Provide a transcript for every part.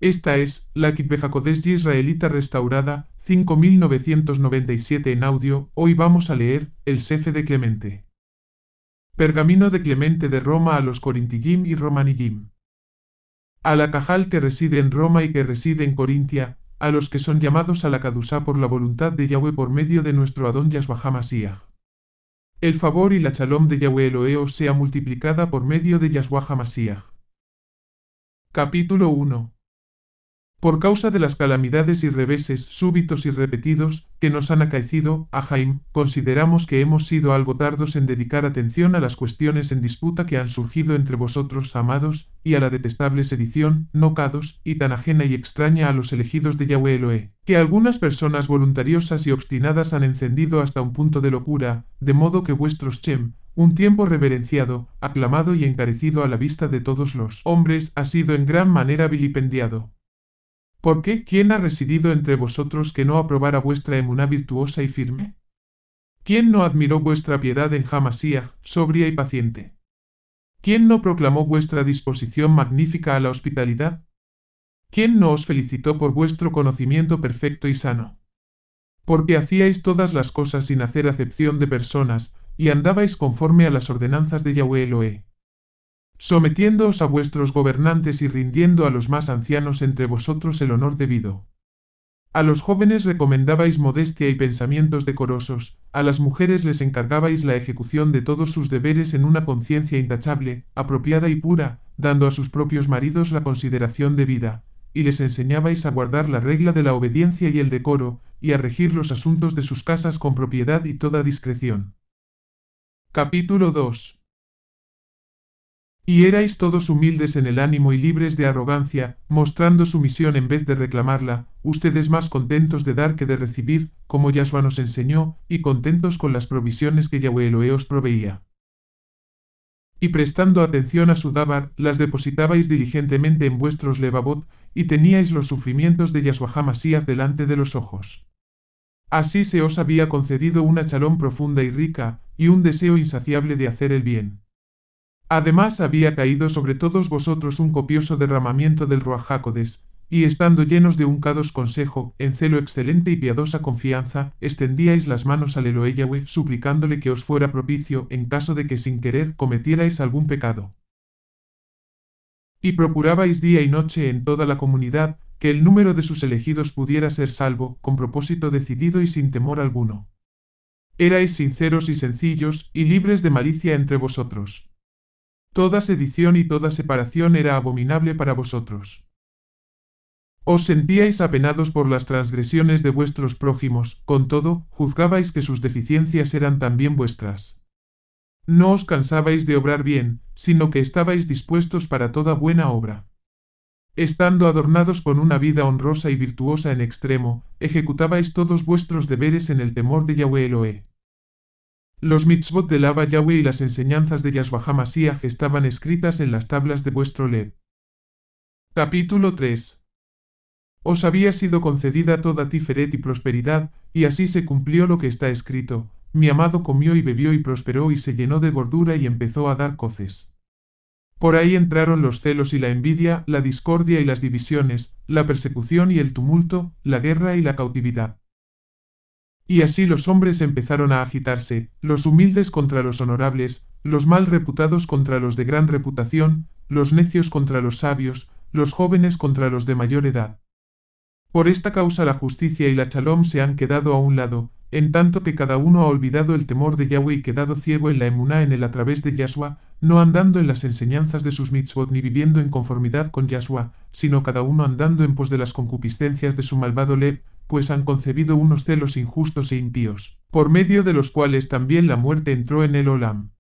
Esta es la Kitbe HaKodesh israelita restaurada, 5997 en audio. Hoy vamos a leer el Sefer de Clemente. Pergamino de Clemente de Roma a los Corintillim y Romanillim. A la Cajal que reside en Roma y que reside en Corintia, a los que son llamados a la Kadusá por la voluntad de Yahweh por medio de nuestro Adón Yahshua HaMashiach. El favor y la shalom de Yahweh Eloheo sea multiplicada por medio de Yahshua HaMashiach. Capítulo 1. Por causa de las calamidades y reveses súbitos y repetidos que nos han acaecido, Ahaim, consideramos que hemos sido algo tardos en dedicar atención a las cuestiones en disputa que han surgido entre vosotros, amados, y a la detestable sedición, nocados, y tan ajena y extraña a los elegidos de Yahweh Elohe, que algunas personas voluntariosas y obstinadas han encendido hasta un punto de locura, de modo que vuestros Shem, un tiempo reverenciado, aclamado y encarecido a la vista de todos los hombres, ha sido en gran manera vilipendiado. ¿Por qué? ¿Quién ha residido entre vosotros que no aprobara vuestra emuná virtuosa y firme? ¿Quién no admiró vuestra piedad en Hamashiach, sobria y paciente? ¿Quién no proclamó vuestra disposición magnífica a la hospitalidad? ¿Quién no os felicitó por vuestro conocimiento perfecto y sano? Porque hacíais todas las cosas sin hacer acepción de personas, y andabais conforme a las ordenanzas de Yahweh Elohe, sometiéndoos a vuestros gobernantes y rindiendo a los más ancianos entre vosotros el honor debido. A los jóvenes recomendabais modestia y pensamientos decorosos, a las mujeres les encargabais la ejecución de todos sus deberes en una conciencia intachable, apropiada y pura, dando a sus propios maridos la consideración debida, y les enseñabais a guardar la regla de la obediencia y el decoro, y a regir los asuntos de sus casas con propiedad y toda discreción. Capítulo 2. Y erais todos humildes en el ánimo y libres de arrogancia, mostrando sumisión en vez de reclamarla, ustedes más contentos de dar que de recibir, como Yahshua nos enseñó, y contentos con las provisiones que Yahweh Elohe os proveía. Y prestando atención a su dabar, las depositabais diligentemente en vuestros levavot, y teníais los sufrimientos de Yahshua HaMashiach delante de los ojos. Así se os había concedido una shalom profunda y rica, y un deseo insaciable de hacer el bien. Además había caído sobre todos vosotros un copioso derramamiento del Ruach HaKodesh, y estando llenos de un kadosh consejo, en celo excelente y piadosa confianza, extendíais las manos al Elohe Yahweh, suplicándole que os fuera propicio en caso de que sin querer cometierais algún pecado. Y procurabais día y noche en toda la comunidad, que el número de sus elegidos pudiera ser salvo, con propósito decidido y sin temor alguno. Erais sinceros y sencillos, y libres de malicia entre vosotros. Toda sedición y toda separación era abominable para vosotros. Os sentíais apenados por las transgresiones de vuestros prójimos, con todo, juzgabais que sus deficiencias eran también vuestras. No os cansabais de obrar bien, sino que estabais dispuestos para toda buena obra. Estando adornados con una vida honrosa y virtuosa en extremo, ejecutabais todos vuestros deberes en el temor de Yahweh Elohe. Los mitzvot del Abba Yahweh y las enseñanzas de Yahshua HaMashiach estaban escritas en las tablas de vuestro Lev. Capítulo 3. Os había sido concedida toda tiferet y prosperidad, y así se cumplió lo que está escrito: mi amado comió y bebió y prosperó y se llenó de gordura y empezó a dar coces. Por ahí entraron los celos y la envidia, la discordia y las divisiones, la persecución y el tumulto, la guerra y la cautividad. Y así los hombres empezaron a agitarse, los humildes contra los honorables, los mal reputados contra los de gran reputación, los necios contra los sabios, los jóvenes contra los de mayor edad. Por esta causa la justicia y la shalom se han quedado a un lado, en tanto que cada uno ha olvidado el temor de Yahweh y quedado ciego en la emuná en él a través de Yahshua, no andando en las enseñanzas de sus mitzvot ni viviendo en conformidad con Yahshua, sino cada uno andando en pos de las concupiscencias de su malvado Lev, pues han concebido unos celos injustos e impíos, por medio de los cuales también la muerte entró en el Olam.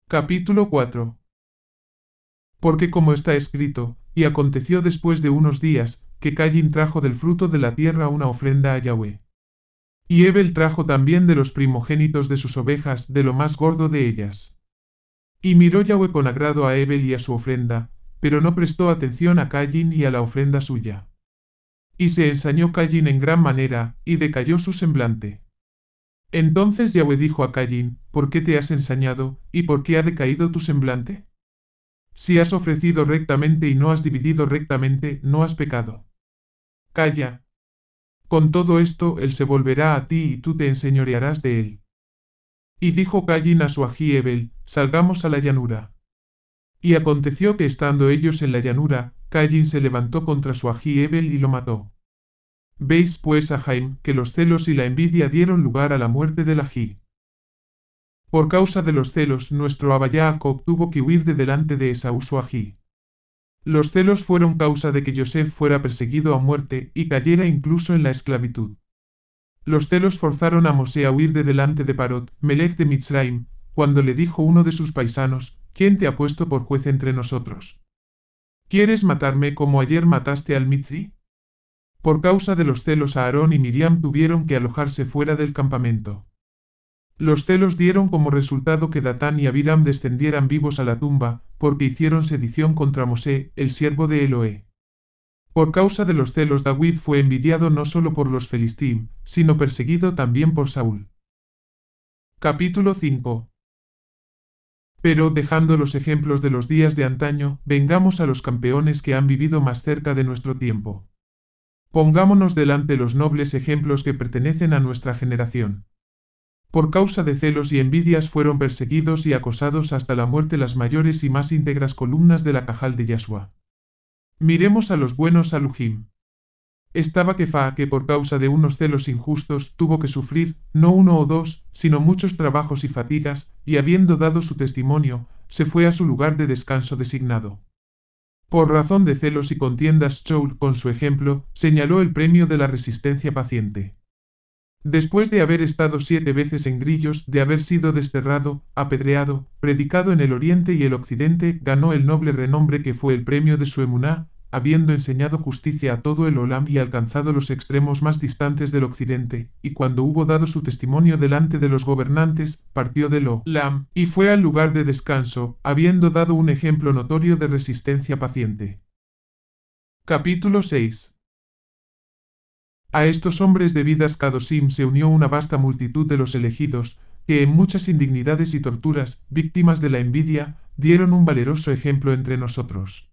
Capítulo 4. Porque como está escrito, y aconteció después de unos días, que Caín trajo del fruto de la tierra una ofrenda a Yahweh. Y Abel trajo también de los primogénitos de sus ovejas, de lo más gordo de ellas. Y miró Yahweh con agrado a Abel y a su ofrenda, pero no prestó atención a Caín y a la ofrenda suya. Y se ensañó Caín en gran manera, y decayó su semblante. Entonces Yahweh dijo a Caín: ¿Por qué te has ensañado, y por qué ha decaído tu semblante? Si has ofrecido rectamente y no has dividido rectamente, no has pecado. Calla. Con todo esto, él se volverá a ti y tú te enseñorearás de él. Y dijo Caín a su ají Abel, salgamos a la llanura. Y aconteció que estando ellos en la llanura, Caín se levantó contra su ají Abel y lo mató. Veis pues, Ahaim, que los celos y la envidia dieron lugar a la muerte del ají. Por causa de los celos, nuestro Abba Jacob tuvo que huir de delante de Esaú su ají. Los celos fueron causa de que Yosef fuera perseguido a muerte y cayera incluso en la esclavitud. Los celos forzaron a Mosé a huir de delante de Parot, Melech de Mitzraim, cuando le dijo uno de sus paisanos, ¿quién te ha puesto por juez entre nosotros? ¿Quieres matarme como ayer mataste al Mitzri? Por causa de los celos, Aarón y Miriam tuvieron que alojarse fuera del campamento. Los celos dieron como resultado que Datán y Abiram descendieran vivos a la tumba, porque hicieron sedición contra Mosé, el siervo de Eloé. Por causa de los celos, David fue envidiado no solo por los filisteos, sino perseguido también por Saúl. Capítulo 5. Pero, dejando los ejemplos de los días de antaño, vengamos a los campeones que han vivido más cerca de nuestro tiempo. Pongámonos delante los nobles ejemplos que pertenecen a nuestra generación. Por causa de celos y envidias fueron perseguidos y acosados hasta la muerte las mayores y más íntegras columnas de la Cajal de Yashua. Miremos a los buenos Salujim. Estaba Kefa, que por causa de unos celos injustos tuvo que sufrir, no uno o dos, sino muchos trabajos y fatigas, y habiendo dado su testimonio, se fue a su lugar de descanso designado. Por razón de celos y contiendas, Shaul, con su ejemplo, señaló el premio de la resistencia paciente. Después de haber estado 7 veces en grillos, de haber sido desterrado, apedreado, predicado en el oriente y el occidente, ganó el noble renombre que fue el premio de su emuná, habiendo enseñado justicia a todo el Olam y alcanzado los extremos más distantes del occidente, y cuando hubo dado su testimonio delante de los gobernantes, partió del Olam, y fue al lugar de descanso, habiendo dado un ejemplo notorio de resistencia paciente. Capítulo 6. A estos hombres de vidas Kadosim se unió una vasta multitud de los elegidos, que en muchas indignidades y torturas, víctimas de la envidia, dieron un valeroso ejemplo entre nosotros.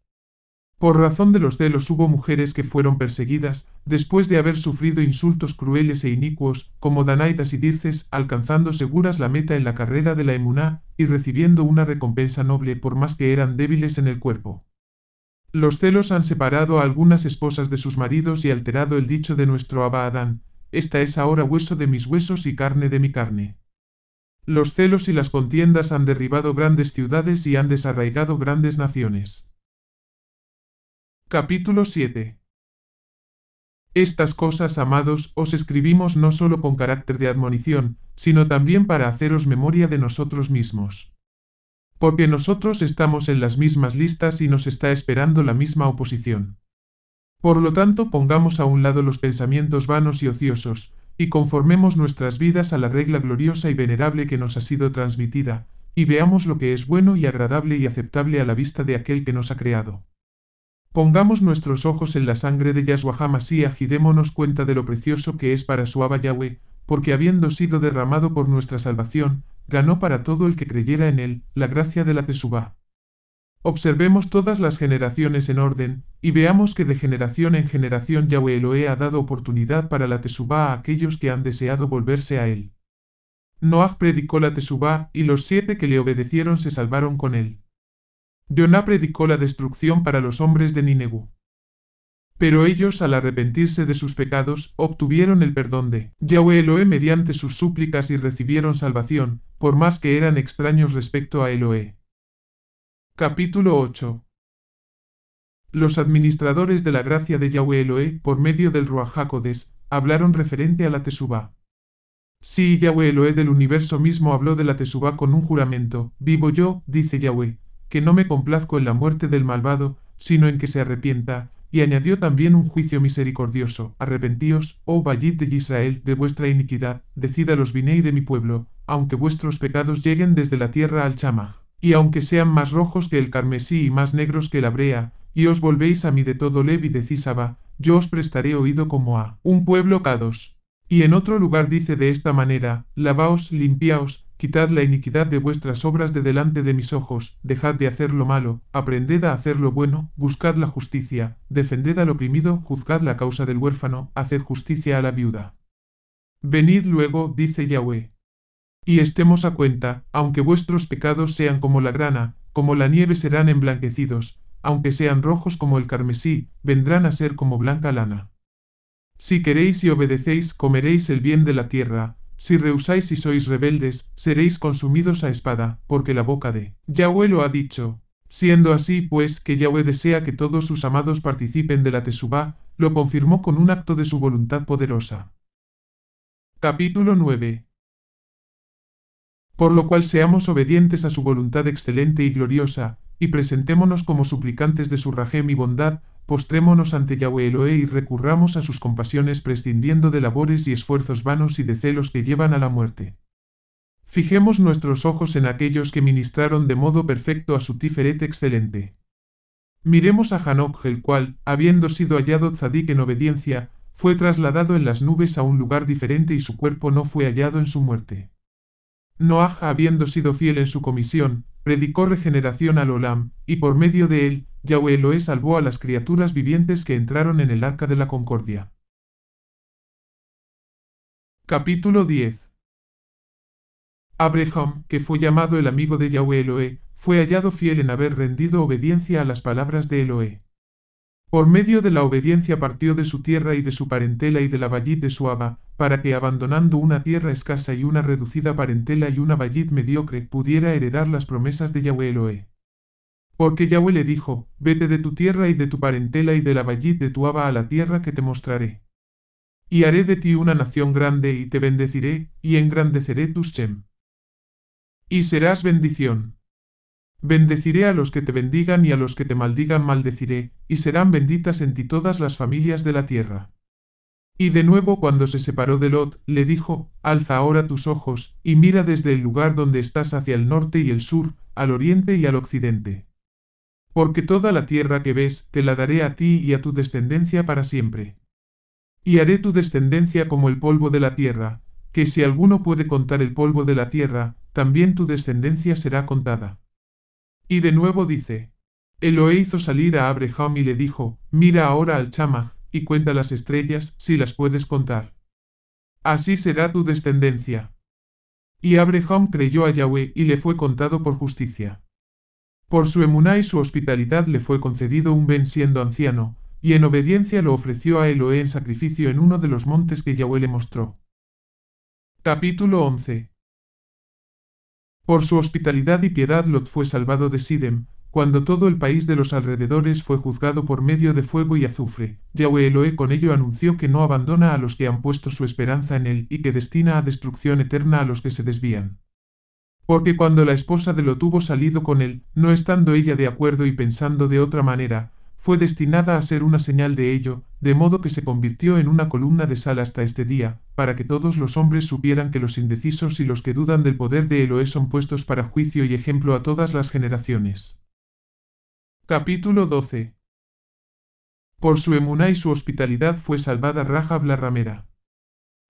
Por razón de los celos hubo mujeres que fueron perseguidas, después de haber sufrido insultos crueles e inicuos, como Danaidas y Dirces, alcanzando seguras la meta en la carrera de la emuná, y recibiendo una recompensa noble por más que eran débiles en el cuerpo. Los celos han separado a algunas esposas de sus maridos y alterado el dicho de nuestro Abba Adán, esta es ahora hueso de mis huesos y carne de mi carne. Los celos y las contiendas han derribado grandes ciudades y han desarraigado grandes naciones. Capítulo 7. Estas cosas, amados, os escribimos no solo con carácter de admonición, sino también para haceros memoria de nosotros mismos. Porque nosotros estamos en las mismas listas y nos está esperando la misma oposición. Por lo tanto, pongamos a un lado los pensamientos vanos y ociosos, y conformemos nuestras vidas a la regla gloriosa y venerable que nos ha sido transmitida, y veamos lo que es bueno y agradable y aceptable a la vista de aquel que nos ha creado. Pongamos nuestros ojos en la sangre de Yahshua HaMashiach y démonos cuenta de lo precioso que es para su Abba Yahweh, porque habiendo sido derramado por nuestra salvación, ganó para todo el que creyera en él, la gracia de la Teshuvá. Observemos todas las generaciones en orden, y veamos que de generación en generación Yahweh Eloé ha dado oportunidad para la Teshuvá a aquellos que han deseado volverse a él. Noaj predicó la Teshuvá, y los 7 que le obedecieron se salvaron con él. Yoná predicó la destrucción para los hombres de Ninegú. Pero ellos, al arrepentirse de sus pecados, obtuvieron el perdón de Yahweh Eloé mediante sus súplicas y recibieron salvación, por más que eran extraños respecto a Eloé. Capítulo 8. Los administradores de la gracia de Yahweh Eloé, por medio del Ruach HaKodesh, hablaron referente a la Teshuvá. Sí, Yahweh Eloé del universo mismo habló de la Teshuvá con un juramento, vivo yo, dice Yahweh, que no me complazco en la muerte del malvado, sino en que se arrepienta, y añadió también un juicio misericordioso, arrepentíos, oh Bayit de Israel, de vuestra iniquidad, decid a los Binei de mi pueblo, aunque vuestros pecados lleguen desde la tierra al Chamaj, y aunque sean más rojos que el carmesí y más negros que la brea, y os volvéis a mí de todo Lev y decís Abba, yo os prestaré oído como a un pueblo Kadosh. Y en otro lugar dice de esta manera, lavaos, limpiaos, quitad la iniquidad de vuestras obras de delante de mis ojos, dejad de hacer lo malo, aprended a hacer lo bueno, buscad la justicia, defended al oprimido, juzgad la causa del huérfano, haced justicia a la viuda. Venid luego, dice Yahweh, y estemos a cuenta, aunque vuestros pecados sean como la grana, como la nieve serán emblanquecidos, aunque sean rojos como el carmesí, vendrán a ser como blanca lana. Si queréis y obedecéis, comeréis el bien de la tierra, si rehusáis y sois rebeldes, seréis consumidos a espada, porque la boca de Yahweh lo ha dicho. Siendo así, pues, que Yahweh desea que todos sus amados participen de la Teshuvá, lo confirmó con un acto de su voluntad poderosa. Capítulo 9. Por lo cual seamos obedientes a su voluntad excelente y gloriosa, y presentémonos como suplicantes de su rajem y bondad, postrémonos ante Yahweh Elohe y recurramos a sus compasiones prescindiendo de labores y esfuerzos vanos y de celos que llevan a la muerte. Fijemos nuestros ojos en aquellos que ministraron de modo perfecto a su Tiferet excelente. Miremos a Hanoch, el cual, habiendo sido hallado tzadik en obediencia, fue trasladado en las nubes a un lugar diferente y su cuerpo no fue hallado en su muerte. Noaj, habiendo sido fiel en su comisión, predicó regeneración al Olam, y por medio de él, Yahweh Elohe salvó a las criaturas vivientes que entraron en el arca de la concordia. Capítulo 10. Abraham, que fue llamado el amigo de Yahweh Elohe, fue hallado fiel en haber rendido obediencia a las palabras de Elohe. Por medio de la obediencia partió de su tierra y de su parentela y de la bayit de su aba, para que abandonando una tierra escasa y una reducida parentela y una bayit mediocre, pudiera heredar las promesas de Yahweh Elohe. Porque Yahweh le dijo, vete de tu tierra y de tu parentela y de la bayit de tu aba a la tierra que te mostraré. Y haré de ti una nación grande y te bendeciré, y engrandeceré tu Shem. Y serás bendición. Bendeciré a los que te bendigan y a los que te maldigan maldeciré, y serán benditas en ti todas las familias de la tierra. Y de nuevo cuando se separó de Lot, le dijo, alza ahora tus ojos, y mira desde el lugar donde estás hacia el norte y el sur, al oriente y al occidente. Porque toda la tierra que ves, te la daré a ti y a tu descendencia para siempre. Y haré tu descendencia como el polvo de la tierra, que si alguno puede contar el polvo de la tierra, también tu descendencia será contada. Y de nuevo dice, Elohe hizo salir a Abraham y le dijo, mira ahora al Chamaj, y cuenta las estrellas, si las puedes contar. Así será tu descendencia. Y Abraham creyó a Yahweh y le fue contado por justicia. Por su emuná y su hospitalidad le fue concedido un ben siendo anciano, y en obediencia lo ofreció a Elohe en sacrificio en uno de los montes que Yahweh le mostró. Capítulo 11. Por su hospitalidad y piedad Lot fue salvado de Sidem, cuando todo el país de los alrededores fue juzgado por medio de fuego y azufre. Yahweh Elohe con ello anunció que no abandona a los que han puesto su esperanza en él y que destina a destrucción eterna a los que se desvían. Porque cuando la esposa de Lot hubo salido con él, no estando ella de acuerdo y pensando de otra manera, fue destinada a ser una señal de ello, de modo que se convirtió en una columna de sal hasta este día, para que todos los hombres supieran que los indecisos y los que dudan del poder de Elohe son puestos para juicio y ejemplo a todas las generaciones. Capítulo 12. Por su emuná y su hospitalidad fue salvada Rahab la ramera.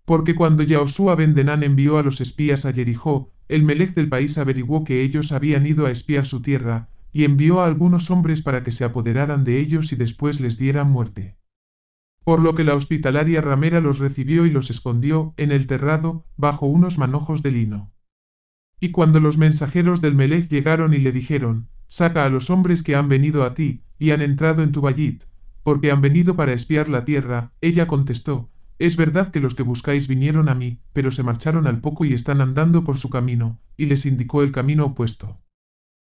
Porque cuando Yahoshua ben Denán envió a los espías a Jericó, el melech del país averiguó que ellos habían ido a espiar su tierra, y envió a algunos hombres para que se apoderaran de ellos y después les dieran muerte. Por lo que la hospitalaria ramera los recibió y los escondió, en el terrado, bajo unos manojos de lino. Y cuando los mensajeros del melech llegaron y le dijeron, saca a los hombres que han venido a ti, y han entrado en tu bayit, porque han venido para espiar la tierra, ella contestó, es verdad que los que buscáis vinieron a mí, pero se marcharon al poco y están andando por su camino, y les indicó el camino opuesto.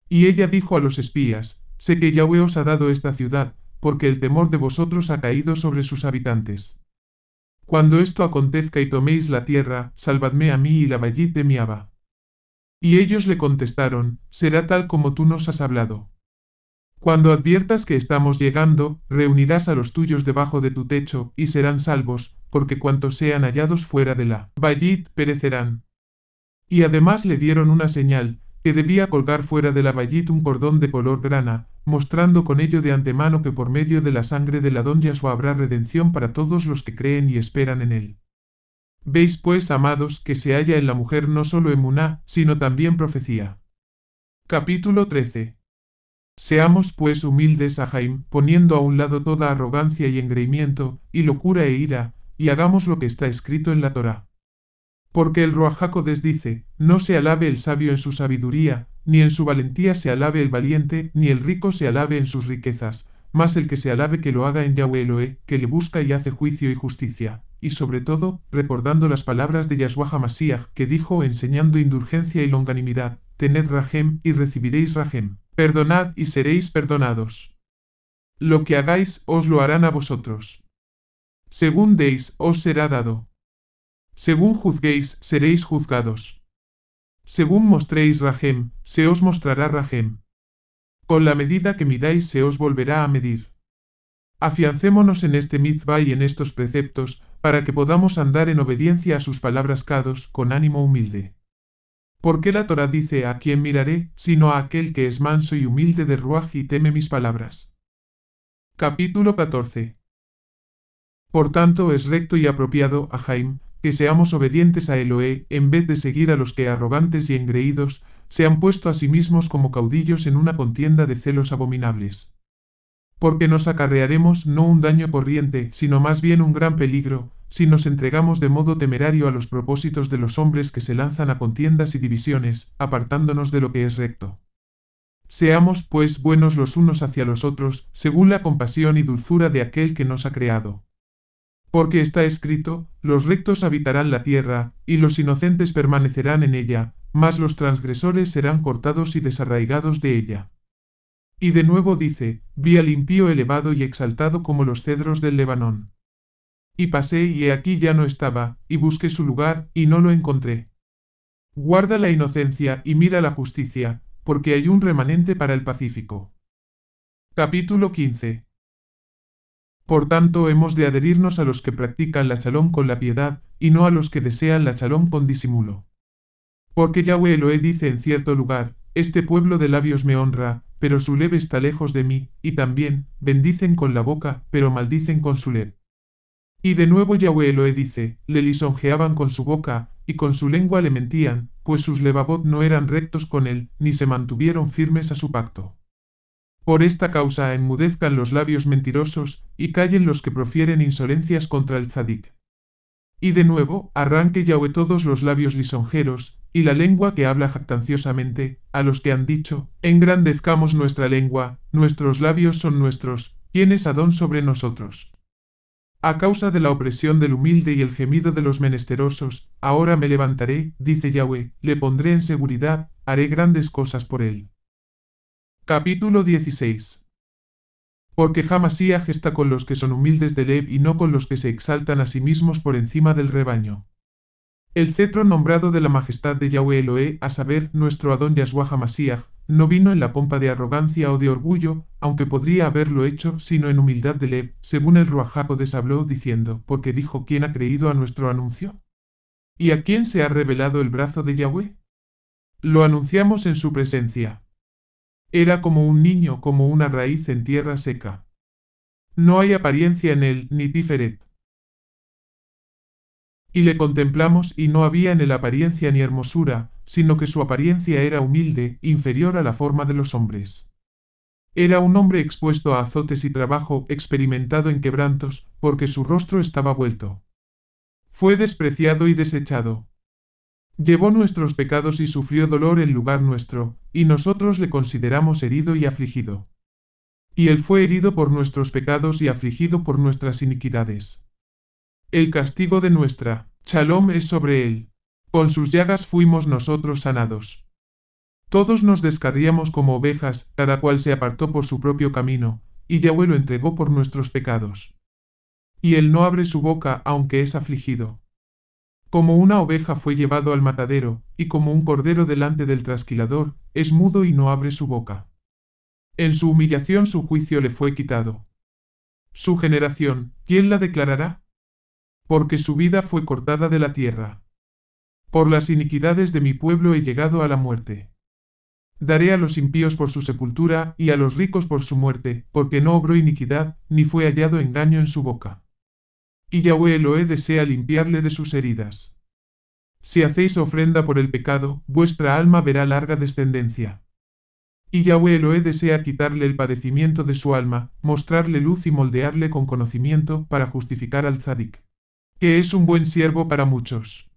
Y ella dijo a los espías, sé que Yahweh os ha dado esta ciudad, porque el temor de vosotros ha caído sobre sus habitantes. Cuando esto acontezca y toméis la tierra, salvadme a mí y la bayit de mi aba. Y ellos le contestaron, será tal como tú nos has hablado. Cuando adviertas que estamos llegando, reunirás a los tuyos debajo de tu techo, y serán salvos, porque cuantos sean hallados fuera de la bayit perecerán. Y además le dieron una señal, que debía colgar fuera de la bayit un cordón de color grana, mostrando con ello de antemano que por medio de la sangre del Adón Yahshua habrá redención para todos los que creen y esperan en él. Veis pues, amados, que se halla en la mujer no solo emuná, sino también profecía. Capítulo 13. Seamos pues humildes, Ahaim, poniendo a un lado toda arrogancia y engreimiento, y locura e ira, y hagamos lo que está escrito en la Torá. Porque el Ruach HaKodesh dice, no se alabe el sabio en su sabiduría, ni en su valentía se alabe el valiente, ni el rico se alabe en sus riquezas, mas el que se alabe que lo haga en Yahweh Eloé, que le busca y hace juicio y justicia, y sobre todo, recordando las palabras de Yahshua HaMashiach, que dijo enseñando indulgencia y longanimidad, tened rajem y recibiréis rajem, perdonad y seréis perdonados. Lo que hagáis os lo harán a vosotros. Según deis os será dado. Según juzguéis seréis juzgados. Según mostréis rajem, se os mostrará rajem. Con la medida que midáis se os volverá a medir. Afiancémonos en este mitzvah y en estos preceptos, para que podamos andar en obediencia a sus palabras cados, con ánimo humilde. Porque la Torá dice, ¿a quién miraré, sino a aquel que es manso y humilde de ruaj y teme mis palabras? Capítulo 14. Por tanto es recto y apropiado, Ahaim, que seamos obedientes a Eloé, en vez de seguir a los que arrogantes y engreídos, se han puesto a sí mismos como caudillos en una contienda de celos abominables. Porque nos acarrearemos no un daño corriente, sino más bien un gran peligro, si nos entregamos de modo temerario a los propósitos de los hombres que se lanzan a contiendas y divisiones, apartándonos de lo que es recto. Seamos, pues, buenos los unos hacia los otros, según la compasión y dulzura de aquel que nos ha creado. Porque está escrito, los rectos habitarán la tierra, y los inocentes permanecerán en ella, mas los transgresores serán cortados y desarraigados de ella. Y de nuevo dice, vi al impío elevado y exaltado como los cedros del Lebanón. Y pasé y he aquí ya no estaba, y busqué su lugar, y no lo encontré. Guarda la inocencia y mira la justicia, porque hay un remanente para el pacífico. Capítulo 15. Por tanto hemos de adherirnos a los que practican la shalom con la piedad, y no a los que desean la shalom con disimulo. Porque Yahweh Eloé dice en cierto lugar, este pueblo de labios me honra, pero su leve está lejos de mí, y también, bendicen con la boca, pero maldicen con su leb. Y de nuevo Yahweh Eloé dice, le lisonjeaban con su boca, y con su lengua le mentían, pues sus levavot no eran rectos con él, ni se mantuvieron firmes a su pacto. Por esta causa enmudezcan los labios mentirosos, y callen los que profieren insolencias contra el tzadik. Y de nuevo, arranque Yahweh todos los labios lisonjeros, y la lengua que habla jactanciosamente, a los que han dicho, engrandezcamos nuestra lengua, nuestros labios son nuestros, ¿quién es Adón sobre nosotros? A causa de la opresión del humilde y el gemido de los menesterosos, ahora me levantaré, dice Yahweh, le pondré en seguridad, haré grandes cosas por él. Capítulo 16. Porque Hamashiach está con los que son humildes de leb y no con los que se exaltan a sí mismos por encima del rebaño. El cetro nombrado de la majestad de Yahweh Eloé, a saber, nuestro Adón Yahshua Hamashiach, no vino en la pompa de arrogancia o de orgullo, aunque podría haberlo hecho, sino en humildad de leb, según el Ruach HaKodesh habló diciendo, porque dijo, ¿quién ha creído a nuestro anuncio? ¿Y a quién se ha revelado el brazo de Yahweh? Lo anunciamos en su presencia. Era como un niño, como una raíz en tierra seca. No hay apariencia en él, ni tiferet. Y le contemplamos y no había en él apariencia ni hermosura, sino que su apariencia era humilde, inferior a la forma de los hombres. Era un hombre expuesto a azotes y trabajo, experimentado en quebrantos, porque su rostro estaba vuelto. Fue despreciado y desechado. Llevó nuestros pecados y sufrió dolor en lugar nuestro, y nosotros le consideramos herido y afligido. Y él fue herido por nuestros pecados y afligido por nuestras iniquidades. El castigo de nuestra shalom es sobre él. Con sus llagas fuimos nosotros sanados. Todos nos descarríamos como ovejas, cada cual se apartó por su propio camino, y Yahweh lo entregó por nuestros pecados. Y él no abre su boca aunque es afligido. Como una oveja fue llevado al matadero, y como un cordero delante del trasquilador, es mudo y no abre su boca. En su humillación su juicio le fue quitado. Su generación, ¿quién la declarará? Porque su vida fue cortada de la tierra. Por las iniquidades de mi pueblo he llegado a la muerte. Daré a los impíos por su sepultura, y a los ricos por su muerte, porque no obró iniquidad, ni fue hallado engaño en su boca. y Yahweh Eloé desea limpiarle de sus heridas. Si hacéis ofrenda por el pecado, vuestra alma verá larga descendencia. Y Yahweh Eloé desea quitarle el padecimiento de su alma, mostrarle luz y moldearle con conocimiento para justificar al tzadik, que es un buen siervo para muchos.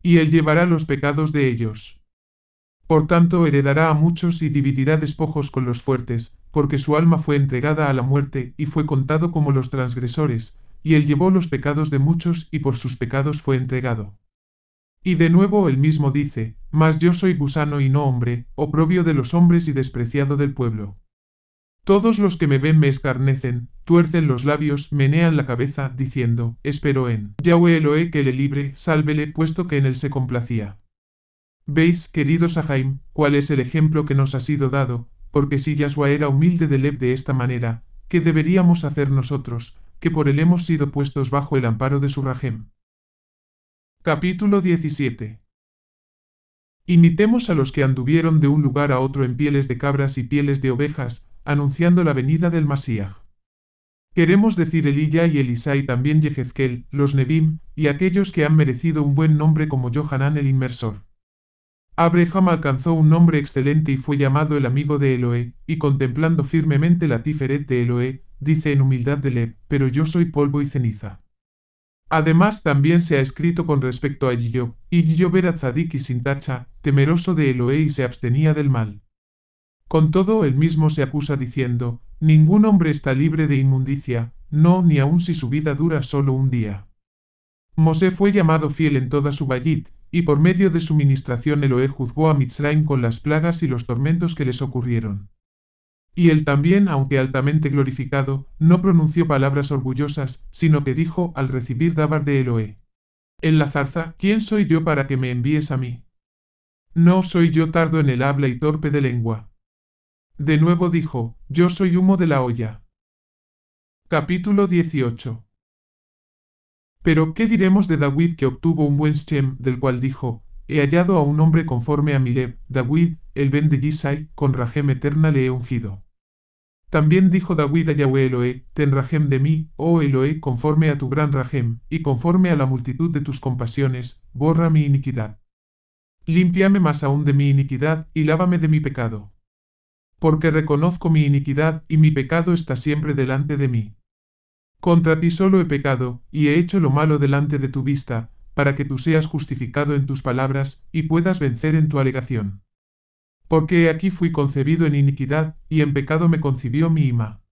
Y él llevará los pecados de ellos. Por tanto heredará a muchos y dividirá despojos con los fuertes, porque su alma fue entregada a la muerte y fue contado como los transgresores, y él llevó los pecados de muchos y por sus pecados fue entregado. Y de nuevo él mismo dice, mas yo soy gusano y no hombre, oprobio de los hombres y despreciado del pueblo. Todos los que me ven me escarnecen, tuercen los labios, menean la cabeza, diciendo, espero en Yahweh Eloé que le libre, sálvele, puesto que en él se complacía. Veis, queridos Ahaim, cuál es el ejemplo que nos ha sido dado, porque si Yahshua era humilde de Leb de esta manera, ¿qué deberíamos hacer nosotros, que por él hemos sido puestos bajo el amparo de su Rahem? Capítulo 17. Imitemos a los que anduvieron de un lugar a otro en pieles de cabras y pieles de ovejas, anunciando la venida del Masíach. Queremos decir Elíya y Elisá y también Yehezkel, los Nebim, y aquellos que han merecido un buen nombre como Johanán el inmersor. Abraham alcanzó un nombre excelente y fue llamado el amigo de Eloé, y contemplando firmemente la Tiferet de Eloé, dice en humildad de Leb, pero yo soy polvo y ceniza. Además también se ha escrito con respecto a Yiyo, y Yiyo era tzadik y sin tacha, temeroso de Eloé y se abstenía del mal. Con todo él mismo se acusa diciendo, ningún hombre está libre de inmundicia, no ni aun si su vida dura solo un día. Mosé fue llamado fiel en toda su bayit, y por medio de su ministración Eloé juzgó a Mitzraim con las plagas y los tormentos que les ocurrieron. Y él también, aunque altamente glorificado, no pronunció palabras orgullosas, sino que dijo al recibir Dabar de Eloé. En la zarza, ¿quién soy yo para que me envíes a mí? No soy yo tardo en el habla y torpe de lengua. De nuevo dijo, yo soy humo de la olla. Capítulo 18. Pero, ¿qué diremos de David que obtuvo un buen Shem, del cual dijo, he hallado a un hombre conforme a mi Leb, David, el ben de Yisai, con Rahem eterna le he ungido. También dijo David a Yahweh Eloé, ten Rahem de mí, oh Eloé, conforme a tu gran Rahem, y conforme a la multitud de tus compasiones, borra mi iniquidad. Límpiame más aún de mi iniquidad, y lávame de mi pecado. Porque reconozco mi iniquidad, y mi pecado está siempre delante de mí. Contra ti solo he pecado, y he hecho lo malo delante de tu vista, para que tú seas justificado en tus palabras, y puedas vencer en tu alegación. Porque he aquí fui concebido en iniquidad, y en pecado me concibió mi ima.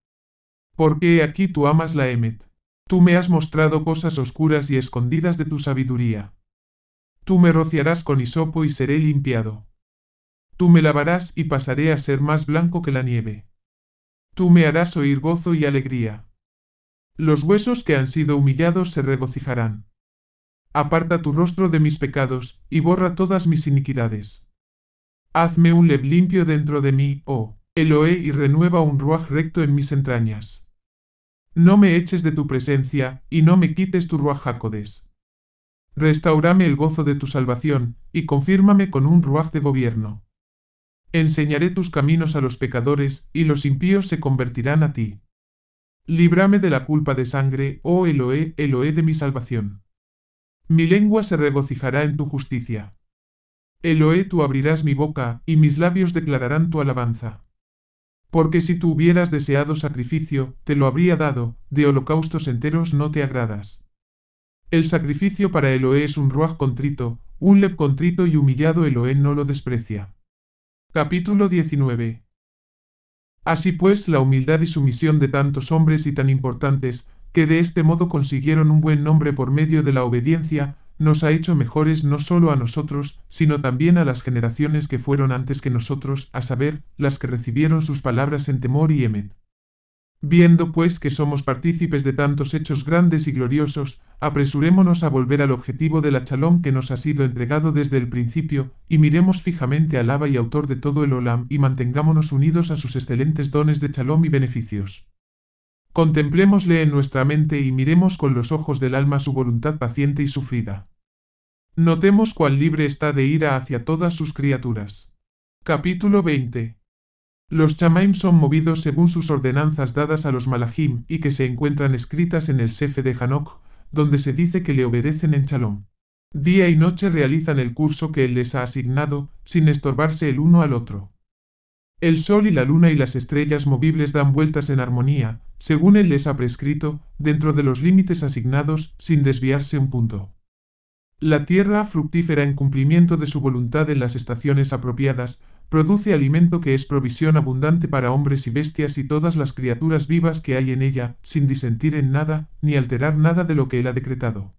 Porque he aquí tú amas la emet. Tú me has mostrado cosas oscuras y escondidas de tu sabiduría. Tú me rociarás con hisopo y seré limpiado. Tú me lavarás y pasaré a ser más blanco que la nieve. Tú me harás oír gozo y alegría. Los huesos que han sido humillados se regocijarán. Aparta tu rostro de mis pecados, y borra todas mis iniquidades. Hazme un leb limpio dentro de mí, oh Eloé, y renueva un ruaj recto en mis entrañas. No me eches de tu presencia, y no me quites tu ruaj hakodes. Restaurame el gozo de tu salvación, y confírmame con un ruaj de gobierno. Enseñaré tus caminos a los pecadores, y los impíos se convertirán a ti. Líbrame de la culpa de sangre, oh Eloé, Eloé de mi salvación. Mi lengua se regocijará en tu justicia. Eloé, tú abrirás mi boca, y mis labios declararán tu alabanza. Porque si tú hubieras deseado sacrificio, te lo habría dado, de holocaustos enteros no te agradas. El sacrificio para Eloé es un ruaj contrito, un leb contrito y humillado Eloé no lo desprecia. Capítulo 19. Así pues, la humildad y sumisión de tantos hombres y tan importantes, que de este modo consiguieron un buen nombre por medio de la obediencia, nos ha hecho mejores no solo a nosotros, sino también a las generaciones que fueron antes que nosotros, a saber, las que recibieron sus palabras en temor y emet. Viendo pues que somos partícipes de tantos hechos grandes y gloriosos, apresurémonos a volver al objetivo de la Shalom que nos ha sido entregado desde el principio, y miremos fijamente al Abba y autor de todo el Olam, y mantengámonos unidos a sus excelentes dones de Shalom y beneficios. Contemplémosle en nuestra mente y miremos con los ojos del alma su voluntad paciente y sufrida. Notemos cuán libre está de ira hacia todas sus criaturas. Capítulo 20. Los Chamaim son movidos según sus ordenanzas dadas a los Malachim y que se encuentran escritas en el Sefe de Hanok, donde se dice que le obedecen en Shalom. Día y noche realizan el curso que él les ha asignado, sin estorbarse el uno al otro. El sol y la luna y las estrellas movibles dan vueltas en armonía, según él les ha prescrito, dentro de los límites asignados, sin desviarse un punto. La tierra, fructífera en cumplimiento de su voluntad en las estaciones apropiadas, produce alimento que es provisión abundante para hombres y bestias y todas las criaturas vivas que hay en ella, sin disentir en nada, ni alterar nada de lo que él ha decretado.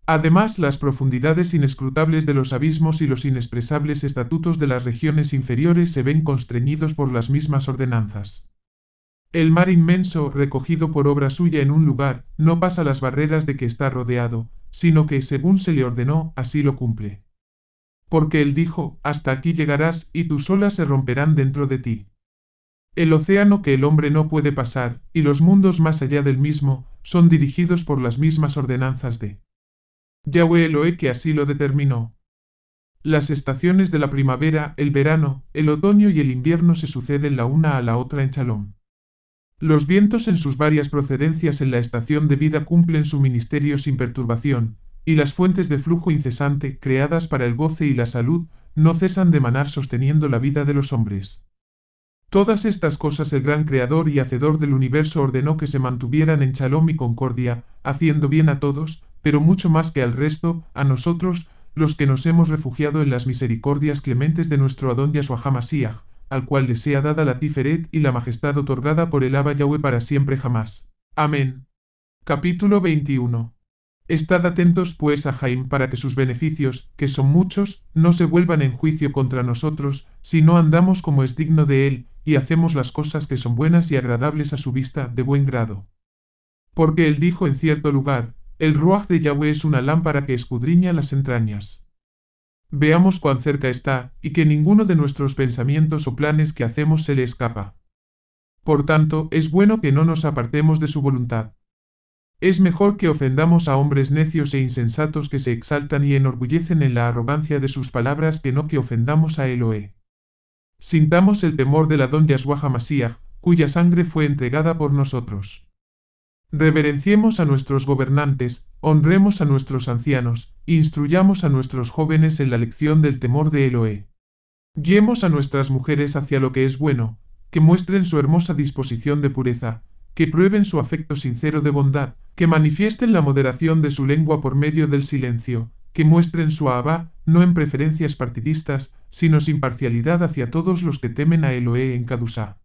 Además, las profundidades inescrutables de los abismos y los inexpresables estatutos de las regiones inferiores se ven constreñidos por las mismas ordenanzas. El mar inmenso, recogido por obra suya en un lugar, no pasa las barreras de que está rodeado, sino que, según se le ordenó, así lo cumple. Porque él dijo, hasta aquí llegarás, y tus olas se romperán dentro de ti. El océano que el hombre no puede pasar, y los mundos más allá del mismo, son dirigidos por las mismas ordenanzas de Yahweh Elohe que así lo determinó. Las estaciones de la primavera, el verano, el otoño y el invierno se suceden la una a la otra en Shalom. Los vientos en sus varias procedencias en la estación de vida cumplen su ministerio sin perturbación, y las fuentes de flujo incesante, creadas para el goce y la salud, no cesan de manar sosteniendo la vida de los hombres. Todas estas cosas el gran Creador y Hacedor del universo ordenó que se mantuvieran en Shalom y concordia, haciendo bien a todos, pero mucho más que al resto, a nosotros, los que nos hemos refugiado en las misericordias clementes de nuestro Adón Yahshua HaMashiach, al cual le sea dada la Tiferet y la majestad otorgada por el Abba Yahweh para siempre jamás. Amén. Capítulo 21. Estad atentos pues a Jaim para que sus beneficios, que son muchos, no se vuelvan en juicio contra nosotros, si no andamos como es digno de él, y hacemos las cosas que son buenas y agradables a su vista, de buen grado. Porque él dijo en cierto lugar, el Ruach de Yahweh es una lámpara que escudriña las entrañas. Veamos cuán cerca está, y que ninguno de nuestros pensamientos o planes que hacemos se le escapa. Por tanto, es bueno que no nos apartemos de su voluntad. Es mejor que ofendamos a hombres necios e insensatos que se exaltan y enorgullecen en la arrogancia de sus palabras que no que ofendamos a Elohe. Sintamos el temor del Adón Yahshua HaMashiach, cuya sangre fue entregada por nosotros. Reverenciemos a nuestros gobernantes, honremos a nuestros ancianos, instruyamos a nuestros jóvenes en la lección del temor de Elohe. Guiemos a nuestras mujeres hacia lo que es bueno, que muestren su hermosa disposición de pureza, que prueben su afecto sincero de bondad, que manifiesten la moderación de su lengua por medio del silencio, que muestren su ahabá, no en preferencias partidistas, sino sin parcialidad hacia todos los que temen a Elohe en Kadusá.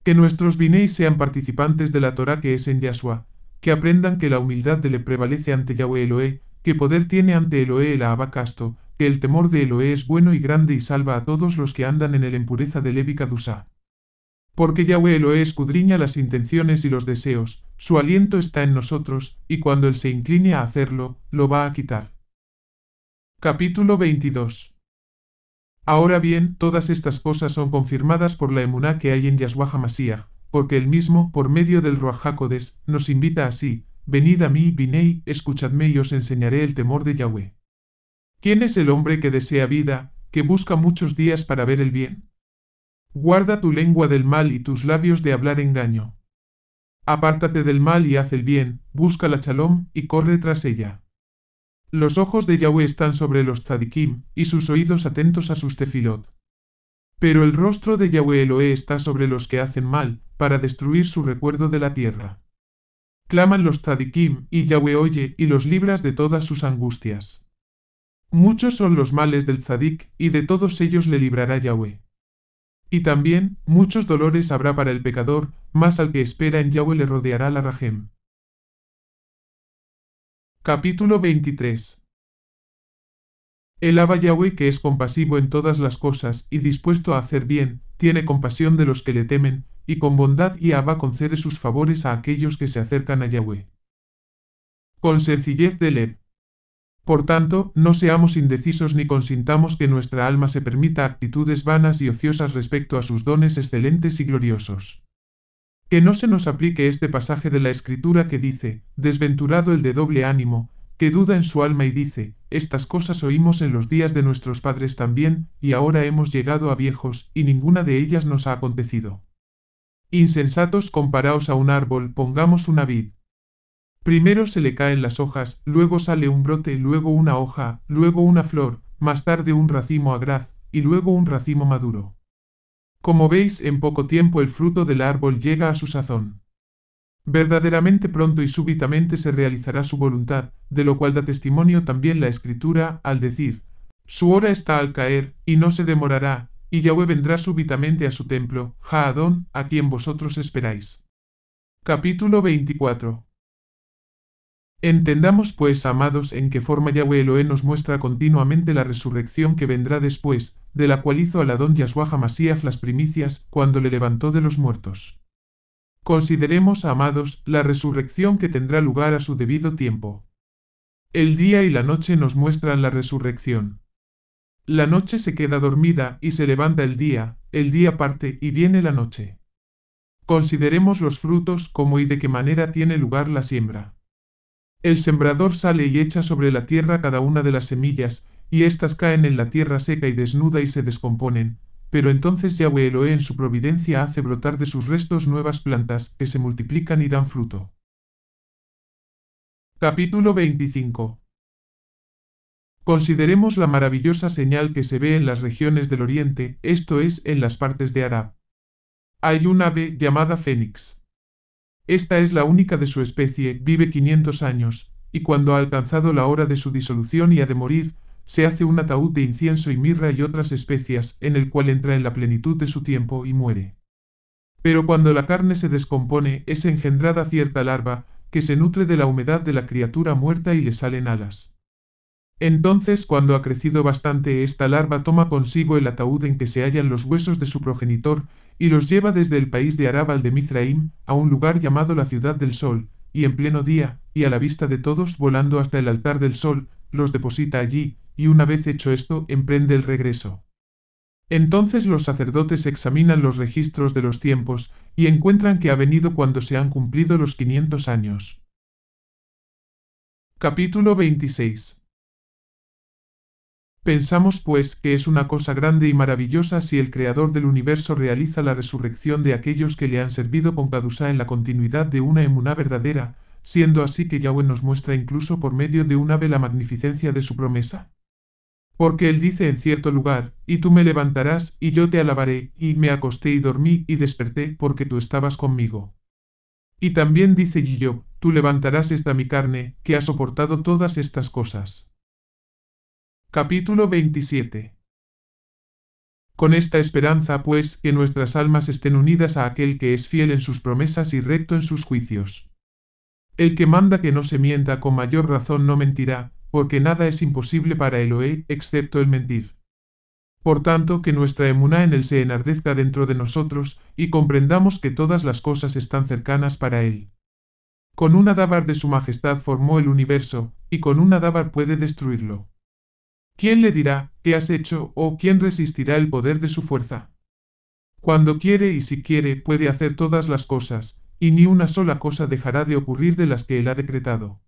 Que nuestros binéis sean participantes de la Torá que es en Yahshua, que aprendan que la humildad de le prevalece ante Yahweh Elohe, que poder tiene ante Elohe el ahabá casto, que el temor de Elohe es bueno y grande y salva a todos los que andan en el impureza de Levi Kadusá. Porque Yahweh Elohe escudriña las intenciones y los deseos, su aliento está en nosotros, y cuando él se incline a hacerlo, lo va a quitar. Capítulo 22. Ahora bien, todas estas cosas son confirmadas por la emuná que hay en Yahshua HaMashiach, porque él mismo, por medio del Ruach HaKodesh, nos invita así, venid a mí, Binei, escuchadme y os enseñaré el temor de Yahweh. ¿Quién es el hombre que desea vida, que busca muchos días para ver el bien? Guarda tu lengua del mal y tus labios de hablar engaño. Apártate del mal y haz el bien, busca la Shalom y corre tras ella. Los ojos de Yahweh están sobre los tzadikim, y sus oídos atentos a sus tefilot. Pero el rostro de Yahweh Elohe está sobre los que hacen mal, para destruir su recuerdo de la tierra. Claman los tzadikim, y Yahweh oye, y los libras de todas sus angustias. Muchos son los males del tzadik, y de todos ellos le librará Yahweh. Y también, muchos dolores habrá para el pecador, mas al que espera en Yahweh le rodeará la rajem. Capítulo 23. El Abba Yahweh, que es compasivo en todas las cosas y dispuesto a hacer bien, tiene compasión de los que le temen, y con bondad y Abba concede sus favores a aquellos que se acercan a Yahweh. Con sencillez de leb. Por tanto, no seamos indecisos ni consintamos que nuestra alma se permita actitudes vanas y ociosas respecto a sus dones excelentes y gloriosos. Que no se nos aplique este pasaje de la Escritura que dice, desventurado el de doble ánimo, que duda en su alma y dice, estas cosas oímos en los días de nuestros padres también, y ahora hemos llegado a viejos, y ninguna de ellas nos ha acontecido. Insensatos, comparaos a un árbol, pongamos una vid. Primero se le caen las hojas, luego sale un brote, luego una hoja, luego una flor, más tarde un racimo agraz, y luego un racimo maduro. Como veis, en poco tiempo el fruto del árbol llega a su sazón. Verdaderamente pronto y súbitamente se realizará su voluntad, de lo cual da testimonio también la Escritura, al decir, su hora está al caer, y no se demorará, y Yahweh vendrá súbitamente a su templo, Jaadón, a quien vosotros esperáis. Capítulo 24. Entendamos pues, amados, en qué forma Yahweh Elohé nos muestra continuamente la resurrección que vendrá después, de la cual hizo al Adón Yahshua HaMashiach las primicias, cuando le levantó de los muertos. Consideremos, amados, la resurrección que tendrá lugar a su debido tiempo. El día y la noche nos muestran la resurrección. La noche se queda dormida y se levanta el día parte y viene la noche. Consideremos los frutos, cómo y de qué manera tiene lugar la siembra. El sembrador sale y echa sobre la tierra cada una de las semillas, y éstas caen en la tierra seca y desnuda y se descomponen, pero entonces Yahweh Elohé en su providencia hace brotar de sus restos nuevas plantas, que se multiplican y dan fruto. Capítulo 25. Consideremos la maravillosa señal que se ve en las regiones del oriente, esto es, en las partes de Arab. Hay un ave llamada fénix. Esta es la única de su especie, vive 500 años, y cuando ha alcanzado la hora de su disolución y ha de morir, se hace un ataúd de incienso y mirra y otras especias, en el cual entra en la plenitud de su tiempo y muere. Pero cuando la carne se descompone, es engendrada cierta larva, que se nutre de la humedad de la criatura muerta y le salen alas. Entonces, cuando ha crecido bastante, esta larva toma consigo el ataúd en que se hallan los huesos de su progenitor, y los lleva desde el país de Arab al de Mizraim, a un lugar llamado la Ciudad del Sol, y en pleno día, y a la vista de todos, volando hasta el altar del Sol, los deposita allí, y una vez hecho esto, emprende el regreso. Entonces los sacerdotes examinan los registros de los tiempos, y encuentran que ha venido cuando se han cumplido los 500 años. Capítulo 26. Pensamos pues que es una cosa grande y maravillosa si el Creador del universo realiza la resurrección de aquellos que le han servido con Kadusá en la continuidad de una emuná verdadera, siendo así que Yahweh nos muestra incluso por medio de un ave la magnificencia de su promesa. Porque él dice en cierto lugar, y tú me levantarás, y yo te alabaré, y me acosté y dormí y desperté porque tú estabas conmigo. Y también dice Yiyop, tú levantarás esta mi carne, que ha soportado todas estas cosas. Capítulo 27. Con esta esperanza, pues, que nuestras almas estén unidas a aquel que es fiel en sus promesas y recto en sus juicios. El que manda que no se mienta con mayor razón no mentirá, porque nada es imposible para Elohé, excepto el mentir. Por tanto, que nuestra emuná en él se enardezca dentro de nosotros, y comprendamos que todas las cosas están cercanas para él. Con una dábar de su majestad formó el universo, y con una dábar puede destruirlo. ¿Quién le dirá, qué has hecho, o quién resistirá el poder de su fuerza? Cuando quiere y si quiere, puede hacer todas las cosas, y ni una sola cosa dejará de ocurrir de las que él ha decretado.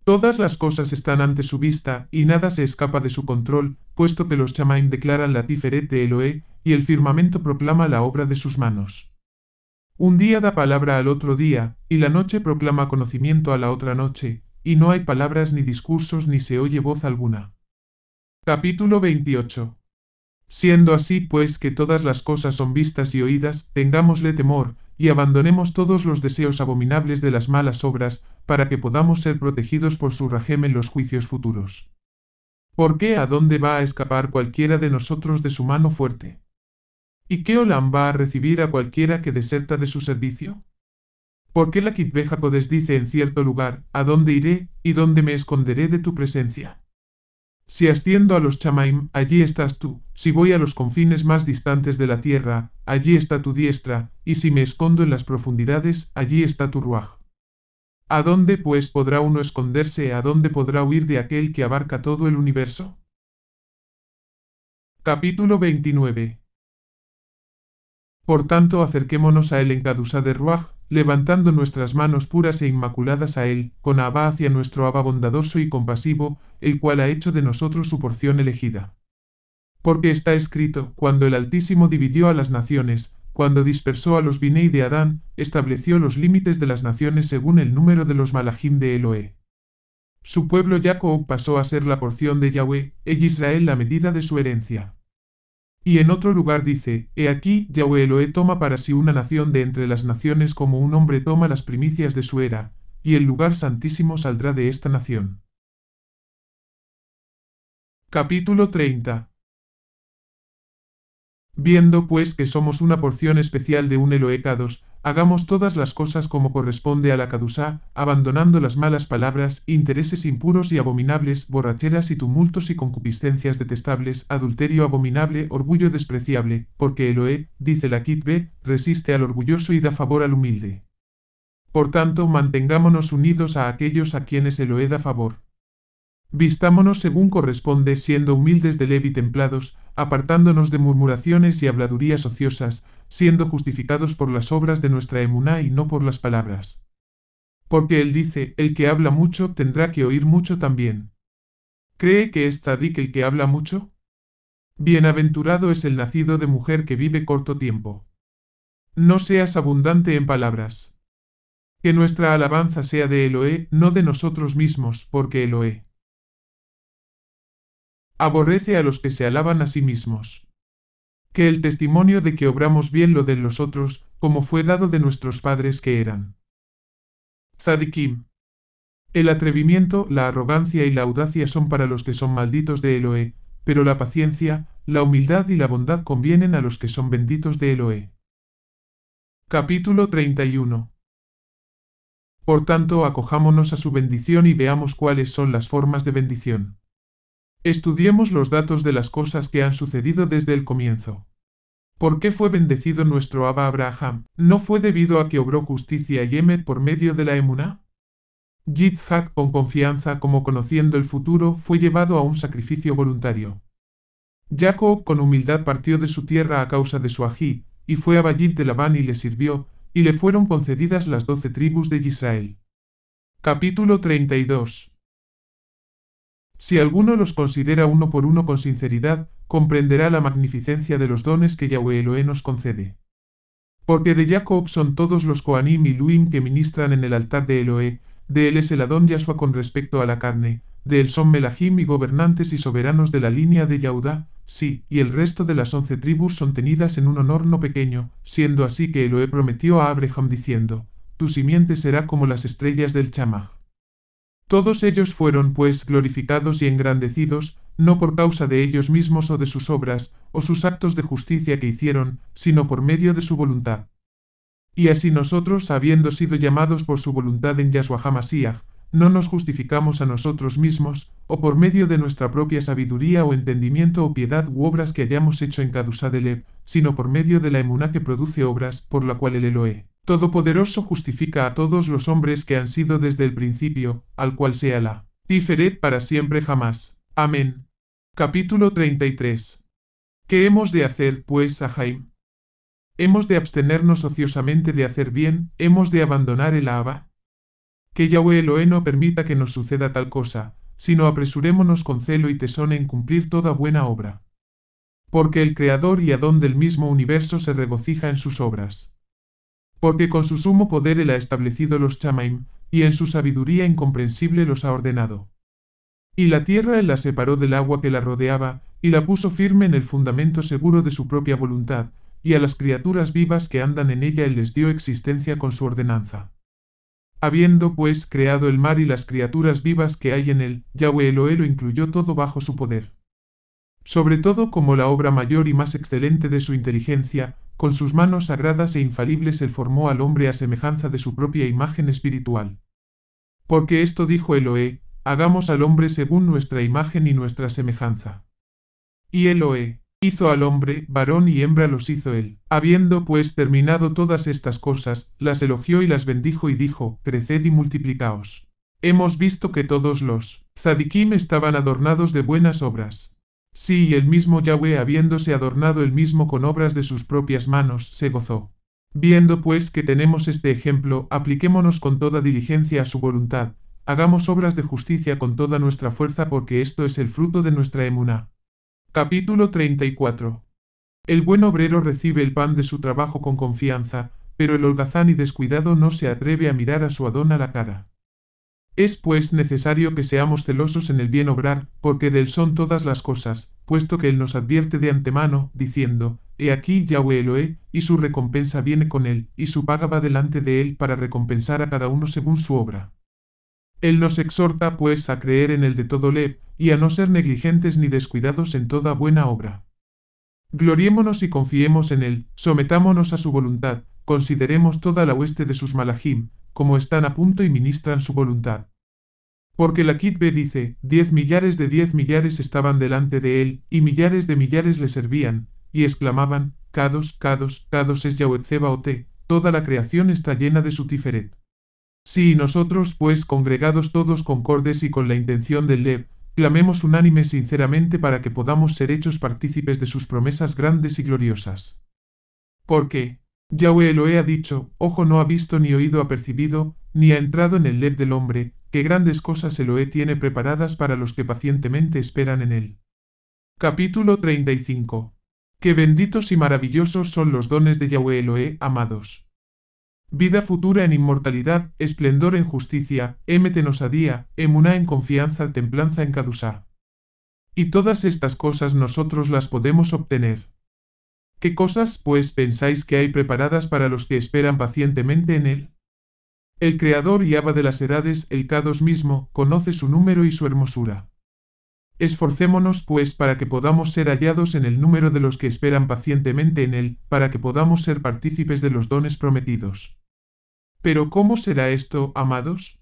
Todas las cosas están ante su vista, y nada se escapa de su control, puesto que los Chamaim declaran la Tiferet de Elohé, y el firmamento proclama la obra de sus manos. Un día da palabra al otro día, y la noche proclama conocimiento a la otra noche, y no hay palabras ni discursos ni se oye voz alguna. Capítulo 28. Siendo así pues que todas las cosas son vistas y oídas, tengámosle temor, y abandonemos todos los deseos abominables de las malas obras, para que podamos ser protegidos por su rajem en los juicios futuros. ¿Por qué a dónde va a escapar cualquiera de nosotros de su mano fuerte? ¿Y qué Olam va a recibir a cualquiera que deserta de su servicio? ¿Por qué la Kitbeja Kodesh dice en cierto lugar, ¿a dónde iré, y dónde me esconderé de tu presencia? Si asciendo a los Chamaim, allí estás tú, si voy a los confines más distantes de la tierra, allí está tu diestra, y si me escondo en las profundidades, allí está tu ruaj. ¿A dónde pues podrá uno esconderse, a dónde podrá huir de aquel que abarca todo el universo? Capítulo 29. Por tanto acerquémonos a él en Kadusá de Ruaj, levantando nuestras manos puras e inmaculadas a él, con Abba hacia nuestro Abba bondadoso y compasivo, el cual ha hecho de nosotros su porción elegida. Porque está escrito, cuando el Altísimo dividió a las naciones, cuando dispersó a los Binei de Adán, estableció los límites de las naciones según el número de los Malachim de Eloé. Su pueblo Jacob pasó a ser la porción de Yahweh, e Israel la medida de su herencia. Y en otro lugar dice, he aquí, Yahweh Eloé toma para sí una nación de entre las naciones como un hombre toma las primicias de su era, y el lugar santísimo saldrá de esta nación. Capítulo 30. Viendo pues que somos una porción especial de un Eloé Kadosh, hagamos todas las cosas como corresponde a la Kadusá, abandonando las malas palabras, intereses impuros y abominables, borracheras y tumultos y concupiscencias detestables, adulterio abominable, orgullo despreciable, porque Eloé, dice la Kitbe, resiste al orgulloso y da favor al humilde. Por tanto, mantengámonos unidos a aquellos a quienes Eloé da favor. Vistámonos según corresponde, siendo humildes de leve y templados, apartándonos de murmuraciones y habladurías ociosas, siendo justificados por las obras de nuestra emuná y no por las palabras. Porque él dice, el que habla mucho tendrá que oír mucho también. ¿Cree que es tzadik el que habla mucho? Bienaventurado es el nacido de mujer que vive corto tiempo. No seas abundante en palabras. Que nuestra alabanza sea de Eloé, no de nosotros mismos, porque Eloé aborrece a los que se alaban a sí mismos. Que el testimonio de que obramos bien lo de los otros, como fue dado de nuestros padres que eran tzadikim. El atrevimiento, la arrogancia y la audacia son para los que son malditos de Eloé, pero la paciencia, la humildad y la bondad convienen a los que son benditos de Eloé. Capítulo 31. Por tanto, acojámonos a su bendición y veamos cuáles son las formas de bendición. Estudiemos los datos de las cosas que han sucedido desde el comienzo. ¿Por qué fue bendecido nuestro Abba Abraham? ¿No fue debido a que obró justicia y Emet por medio de la emuná? Yitzhak, con confianza como conociendo el futuro, fue llevado a un sacrificio voluntario. Jacob con humildad partió de su tierra a causa de su ají, y fue a Bayit de Labán y le sirvió, y le fueron concedidas las 12 tribus de Israel. Capítulo 32. Si alguno los considera uno por uno con sinceridad, comprenderá la magnificencia de los dones que Yahweh Eloé nos concede. Porque de Jacob son todos los Kohanim y Luim que ministran en el altar de Eloé, de él es el Adón Yahshua con respecto a la carne, de él son Melahim y gobernantes y soberanos de la línea de Yahudá, sí, y el resto de las 11 tribus son tenidas en un honor no pequeño, siendo así que Eloé prometió a Abraham diciendo, tu simiente será como las estrellas del Chamaj. Todos ellos fueron, pues, glorificados y engrandecidos, no por causa de ellos mismos o de sus obras, o sus actos de justicia que hicieron, sino por medio de su voluntad. Y así nosotros, habiendo sido llamados por su voluntad en Yahshua HaMashiach, no nos justificamos a nosotros mismos, o por medio de nuestra propia sabiduría o entendimiento o piedad u obras que hayamos hecho en Kadusá de Lev, sino por medio de la emuná que produce obras, por la cual el Eloé Todopoderoso justifica a todos los hombres que han sido desde el principio, al cual sea la Tiferet para siempre jamás. Amén. Capítulo 33. ¿Qué hemos de hacer, pues, Ahaim? ¿Hemos de abstenernos ociosamente de hacer bien? ¿Hemos de abandonar el Abba? Que Yahweh Eloé no permita que nos suceda tal cosa, sino apresurémonos con celo y tesón en cumplir toda buena obra. Porque el Creador y Adón del mismo universo se regocija en sus obras. Porque con su sumo poder él ha establecido los Chamaim, y en su sabiduría incomprensible los ha ordenado. Y la tierra él la separó del agua que la rodeaba, y la puso firme en el fundamento seguro de su propia voluntad, y a las criaturas vivas que andan en ella él les dio existencia con su ordenanza. Habiendo pues creado el mar y las criaturas vivas que hay en él, Yahweh Eloé lo incluyó todo bajo su poder. Sobre todo como la obra mayor y más excelente de su inteligencia, con sus manos sagradas e infalibles él formó al hombre a semejanza de su propia imagen espiritual. Porque esto dijo Eloé, hagamos al hombre según nuestra imagen y nuestra semejanza. Y Eloé hizo al hombre, varón y hembra los hizo él. Habiendo pues terminado todas estas cosas, las elogió y las bendijo y dijo, creced y multiplicaos. Hemos visto que todos los tzadikim estaban adornados de buenas obras. Sí, y el mismo Yahweh, habiéndose adornado él mismo con obras de sus propias manos, se gozó. Viendo pues que tenemos este ejemplo, apliquémonos con toda diligencia a su voluntad, hagamos obras de justicia con toda nuestra fuerza porque esto es el fruto de nuestra emuná. Capítulo 34. El buen obrero recibe el pan de su trabajo con confianza, pero el holgazán y descuidado no se atreve a mirar a su Adón a la cara. Es pues necesario que seamos celosos en el bien obrar, porque de él son todas las cosas, puesto que él nos advierte de antemano, diciendo, He aquí Yahweh Eloé, y su recompensa viene con él, y su paga va delante de él para recompensar a cada uno según su obra. Él nos exhorta pues a creer en el de todo Leb, y a no ser negligentes ni descuidados en toda buena obra. Gloriémonos y confiemos en él, sometámonos a su voluntad, consideremos toda la hueste de sus malachim, como están a punto y ministran su voluntad. Porque la Kitbe dice, 10 millares de 10 millares estaban delante de él, y millares de millares le servían, y exclamaban, Kados, Kados, Kados es Yahweh Tsebaote, toda la creación está llena de su tiferet. Si nosotros, pues, congregados todos concordes y con la intención del Leb, clamemos unánime sinceramente para que podamos ser hechos partícipes de sus promesas grandes y gloriosas. Porque Yahweh Eloé ha dicho, ojo no ha visto ni oído ha percibido, ni ha entrado en el Leb del hombre, que grandes cosas Eloé tiene preparadas para los que pacientemente esperan en él. Capítulo 35. Qué benditos y maravillosos son los dones de Yahweh Eloé, amados. Vida futura en inmortalidad, esplendor en justicia, émet en osadía, emuná en confianza, templanza en cadusá. Y todas estas cosas nosotros las podemos obtener. ¿Qué cosas, pues, pensáis que hay preparadas para los que esperan pacientemente en él? El Creador y Abba de las edades, el Kados mismo, conoce su número y su hermosura. Esforcémonos, pues, para que podamos ser hallados en el número de los que esperan pacientemente en él, para que podamos ser partícipes de los dones prometidos. Pero ¿cómo será esto, amados?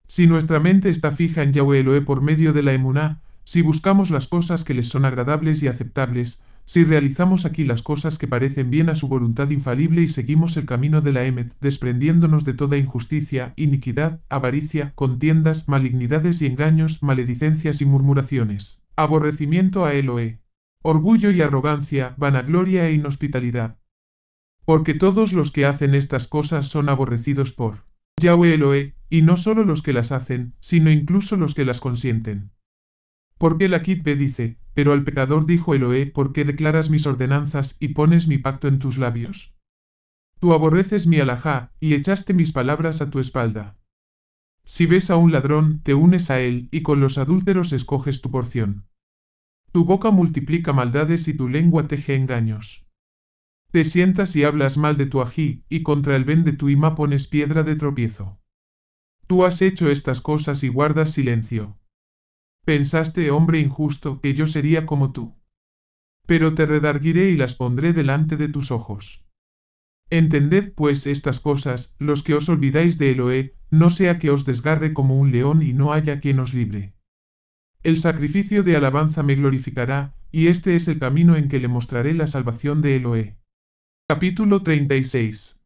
Si nuestra mente está fija en Yahweh Eloé por medio de la emuná, si buscamos las cosas que les son agradables y aceptables, si realizamos aquí las cosas que parecen bien a su voluntad infalible y seguimos el camino de la Emet, desprendiéndonos de toda injusticia, iniquidad, avaricia, contiendas, malignidades y engaños, maledicencias y murmuraciones, aborrecimiento a Eloé, orgullo y arrogancia, vanagloria e inhospitalidad. Porque todos los que hacen estas cosas son aborrecidos por Yahweh Eloé, y no solo los que las hacen, sino incluso los que las consienten. Porque la Kitbe dice, pero al pecador dijo Eloé, ¿por qué declaras mis ordenanzas y pones mi pacto en tus labios? Tú aborreces mi alajá, y echaste mis palabras a tu espalda. Si ves a un ladrón, te unes a él, y con los adúlteros escoges tu porción. Tu boca multiplica maldades y tu lengua teje engaños. Te sientas y hablas mal de tu ají, y contra el ben de tu ima pones piedra de tropiezo. Tú has hecho estas cosas y guardas silencio. Pensaste, hombre injusto, que yo sería como tú. Pero te redarguiré y las pondré delante de tus ojos. Entended pues estas cosas, los que os olvidáis de Eloé, no sea que os desgarre como un león y no haya quien os libre. El sacrificio de alabanza me glorificará, y este es el camino en que le mostraré la salvación de Eloé. Capítulo 36.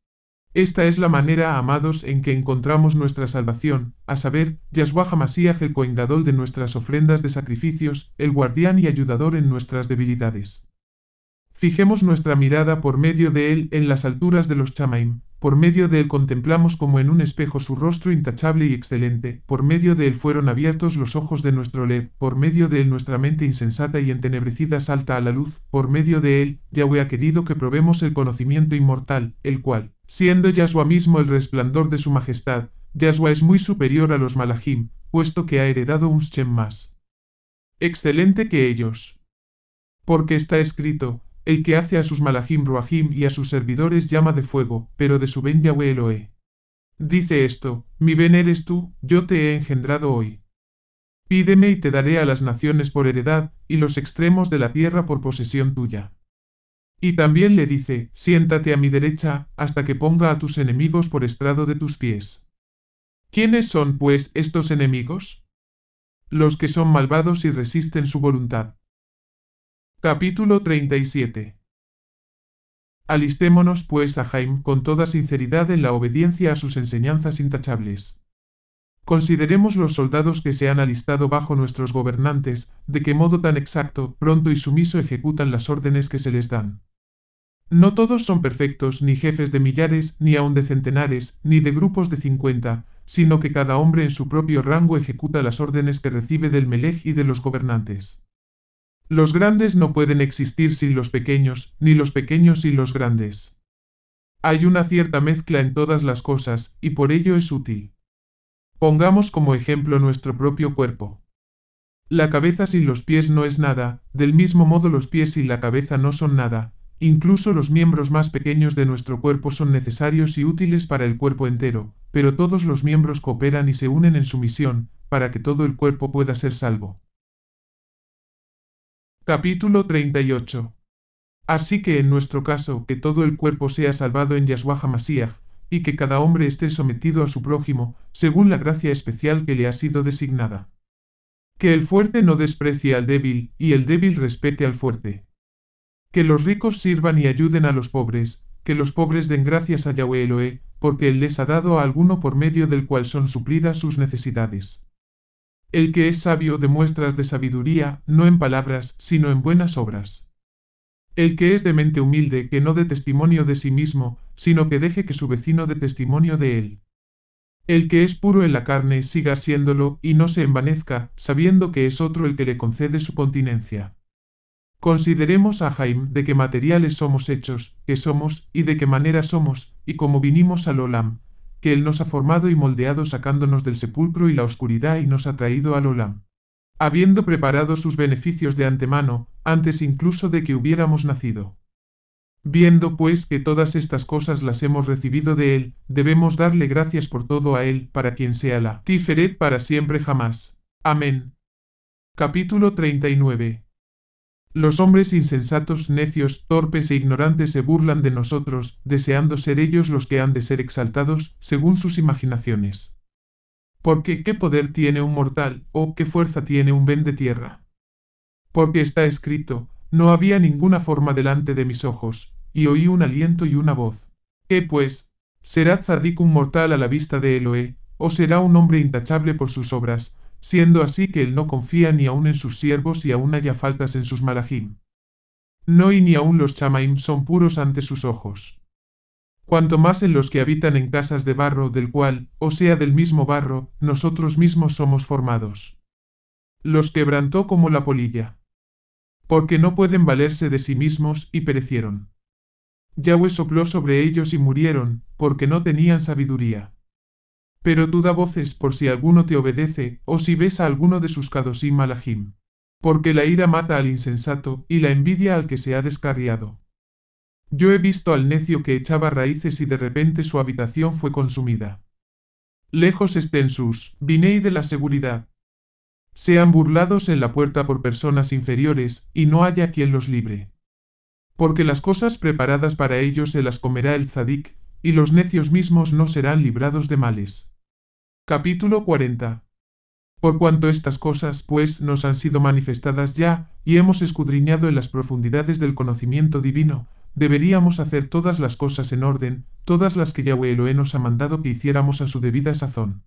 Esta es la manera, amados, en que encontramos nuestra salvación, a saber, Yahshua HaMashiach el Cohen Gadol de nuestras ofrendas de sacrificios, el guardián y ayudador en nuestras debilidades. Fijemos nuestra mirada por medio de él en las alturas de los Chamaim, por medio de él contemplamos como en un espejo su rostro intachable y excelente, por medio de él fueron abiertos los ojos de nuestro Leb, por medio de él nuestra mente insensata y entenebrecida salta a la luz, por medio de él, Yahweh ha querido que probemos el conocimiento inmortal, el cual, siendo Yahshua mismo el resplandor de su majestad, Yahshua es muy superior a los malachim, puesto que ha heredado un Shem más excelente que ellos. Porque está escrito, el que hace a sus malachim ruachim y a sus servidores llama de fuego, pero de su ben Yahweh Eloé. Dice esto, mi ben eres tú, yo te he engendrado hoy. Pídeme y te daré a las naciones por heredad, y los extremos de la tierra por posesión tuya. Y también le dice, siéntate a mi derecha, hasta que ponga a tus enemigos por estrado de tus pies. ¿Quiénes son, pues, estos enemigos? Los que son malvados y resisten su voluntad. Capítulo 37. Alistémonos, pues, a Jaim, con toda sinceridad en la obediencia a sus enseñanzas intachables. Consideremos los soldados que se han alistado bajo nuestros gobernantes, de qué modo tan exacto, pronto y sumiso ejecutan las órdenes que se les dan. No todos son perfectos, ni jefes de millares, ni aun de centenares, ni de grupos de 50, sino que cada hombre en su propio rango ejecuta las órdenes que recibe del Melej y de los gobernantes. Los grandes no pueden existir sin los pequeños, ni los pequeños sin los grandes. Hay una cierta mezcla en todas las cosas, y por ello es útil. Pongamos como ejemplo nuestro propio cuerpo. La cabeza sin los pies no es nada, del mismo modo los pies sin la cabeza no son nada, incluso los miembros más pequeños de nuestro cuerpo son necesarios y útiles para el cuerpo entero, pero todos los miembros cooperan y se unen en su misión, para que todo el cuerpo pueda ser salvo. Capítulo 38. Así que en nuestro caso, que todo el cuerpo sea salvado en Yahshua HaMashiach, y que cada hombre esté sometido a su prójimo, según la gracia especial que le ha sido designada. Que el fuerte no desprecie al débil, y el débil respete al fuerte. Que los ricos sirvan y ayuden a los pobres, que los pobres den gracias a Yahweh Eloé, porque Él les ha dado a alguno por medio del cual son suplidas sus necesidades. El que es sabio de muestras de sabiduría, no en palabras, sino en buenas obras. El que es de mente humilde, que no dé testimonio de sí mismo, sino que deje que su vecino dé testimonio de él. El que es puro en la carne, siga siéndolo, y no se envanezca, sabiendo que es otro el que le concede su continencia. Consideremos a Jaim de qué materiales somos hechos, qué somos, y de qué manera somos, y cómo vinimos al Olam, que Él nos ha formado y moldeado sacándonos del sepulcro y la oscuridad y nos ha traído al Olam. Habiendo preparado sus beneficios de antemano, antes incluso de que hubiéramos nacido. Viendo pues que todas estas cosas las hemos recibido de Él, debemos darle gracias por todo a Él, para quien sea la Tiferet para siempre jamás. Amén. Capítulo 39. Los hombres insensatos, necios, torpes e ignorantes se burlan de nosotros, deseando ser ellos los que han de ser exaltados, según sus imaginaciones. Porque ¿qué poder tiene un mortal, o qué fuerza tiene un ben de tierra? Porque está escrito, no había ninguna forma delante de mis ojos, y oí un aliento y una voz. ¿Qué pues? ¿Será tzadik un mortal a la vista de Eloé, o será un hombre intachable por sus obras, siendo así que él no confía ni aun en sus siervos y aún haya faltas en sus malachim? No, y ni aun los chamaim son puros ante sus ojos. Cuanto más en los que habitan en casas de barro, del cual, o sea del mismo barro, nosotros mismos somos formados. Los quebrantó como la polilla. Porque no pueden valerse de sí mismos, y perecieron. Yahweh sopló sobre ellos y murieron, porque no tenían sabiduría. Pero tú da voces por si alguno te obedece, o si ves a alguno de sus kadosim malachim. Porque la ira mata al insensato, y la envidia al que se ha descarriado. Yo he visto al necio que echaba raíces y de repente su habitación fue consumida. Lejos estén sus binei de la seguridad. Sean burlados en la puerta por personas inferiores, y no haya quien los libre. Porque las cosas preparadas para ellos se las comerá el tzadik, y los necios mismos no serán librados de males. Capítulo 40. Por cuanto estas cosas, pues, nos han sido manifestadas ya, y hemos escudriñado en las profundidades del conocimiento divino, deberíamos hacer todas las cosas en orden, todas las que Yahweh Eloé nos ha mandado que hiciéramos a su debida sazón.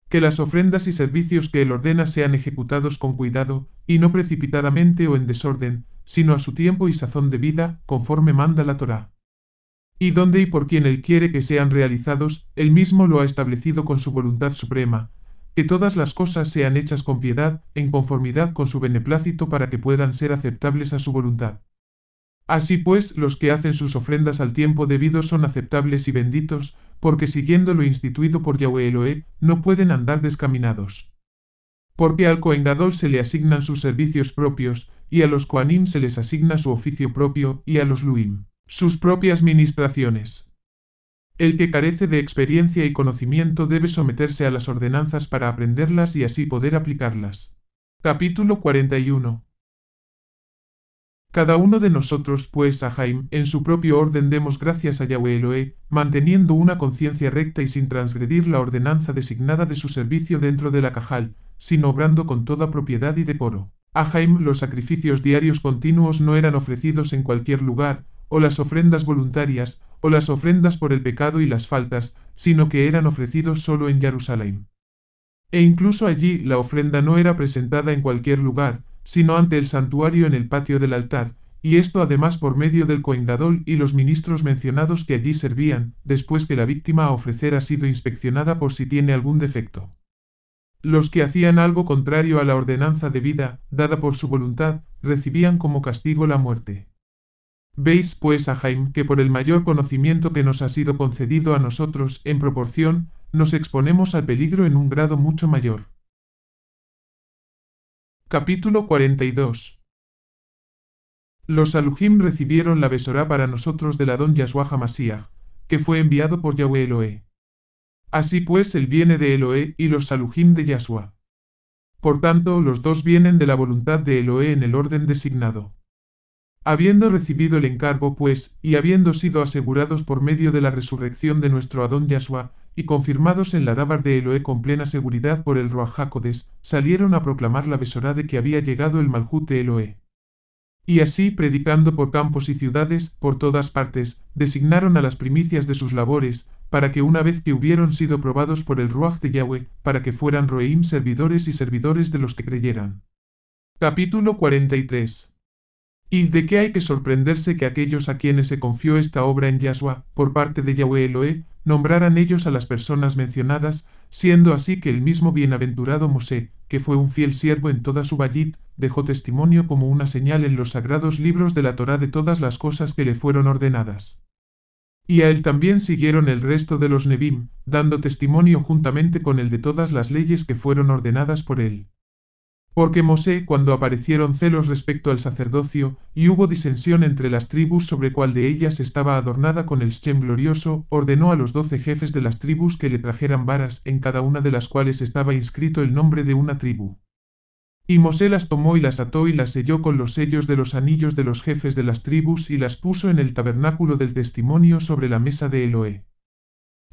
Que las ofrendas y servicios que Él ordena sean ejecutados con cuidado, y no precipitadamente o en desorden, sino a su tiempo y sazón debida, conforme manda la Torá. Y donde y por quien Él quiere que sean realizados, Él mismo lo ha establecido con su voluntad suprema, que todas las cosas sean hechas con piedad, en conformidad con su beneplácito para que puedan ser aceptables a su voluntad. Así pues, los que hacen sus ofrendas al tiempo debido son aceptables y benditos, porque siguiendo lo instituido por Yahweh Eloé, no pueden andar descaminados. Porque al Cohen Gadol se le asignan sus servicios propios, y a los Kohanim se les asigna su oficio propio, y a los Luim, sus propias ministraciones. El que carece de experiencia y conocimiento debe someterse a las ordenanzas para aprenderlas y así poder aplicarlas. Capítulo 41. Cada uno de nosotros, pues, a Jaim, en su propio orden demos gracias a Yahweh Eloé, manteniendo una conciencia recta y sin transgredir la ordenanza designada de su servicio dentro de la cajal, sino obrando con toda propiedad y decoro. A Jaim los sacrificios diarios continuos no eran ofrecidos en cualquier lugar, o las ofrendas voluntarias, o las ofrendas por el pecado y las faltas, sino que eran ofrecidos solo en Jerusalén. E incluso allí la ofrenda no era presentada en cualquier lugar, sino ante el santuario en el patio del altar, y esto además por medio del Cohen Gadol y los ministros mencionados que allí servían, después que la víctima a ofrecer ha sido inspeccionada por si tiene algún defecto. Los que hacían algo contrario a la ordenanza de vida, dada por su voluntad, recibían como castigo la muerte. Veis pues, Ahaim, que por el mayor conocimiento que nos ha sido concedido a nosotros, en proporción, nos exponemos al peligro en un grado mucho mayor. Capítulo 42. Los Salujim recibieron la Besorá para nosotros del Adón Yahshua HaMashiach, que fue enviado por Yahweh Eloé. Así pues, él viene de Eloé y los Salujim de Yahshua. Por tanto, los dos vienen de la voluntad de Eloé en el orden designado. Habiendo recibido el encargo, pues, y habiendo sido asegurados por medio de la resurrección de nuestro Adón Yahshua, y confirmados en la Dabar de Eloé con plena seguridad por el Ruach HaKodesh, salieron a proclamar la Besorá de que había llegado el Malhut de Eloé. Y así, predicando por campos y ciudades, por todas partes, designaron a las primicias de sus labores, para que una vez que hubieron sido probados por el Ruach de Yahweh, para que fueran Roeim servidores y servidores de los que creyeran. Capítulo 43. ¿Y de qué hay que sorprenderse que aquellos a quienes se confió esta obra en Yahshua, por parte de Yahweh Eloé, nombraran ellos a las personas mencionadas, siendo así que el mismo bienaventurado Mosé, que fue un fiel siervo en toda su bayit, dejó testimonio como una señal en los sagrados libros de la Torá de todas las cosas que le fueron ordenadas? Y a él también siguieron el resto de los Nebim, dando testimonio juntamente con el de todas las leyes que fueron ordenadas por él. Porque Mosé, cuando aparecieron celos respecto al sacerdocio, y hubo disensión entre las tribus sobre cuál de ellas estaba adornada con el Shem glorioso, ordenó a los 12 jefes de las tribus que le trajeran varas, en cada una de las cuales estaba inscrito el nombre de una tribu. Y Mosé las tomó y las ató y las selló con los sellos de los anillos de los jefes de las tribus y las puso en el tabernáculo del testimonio sobre la mesa de Eloé.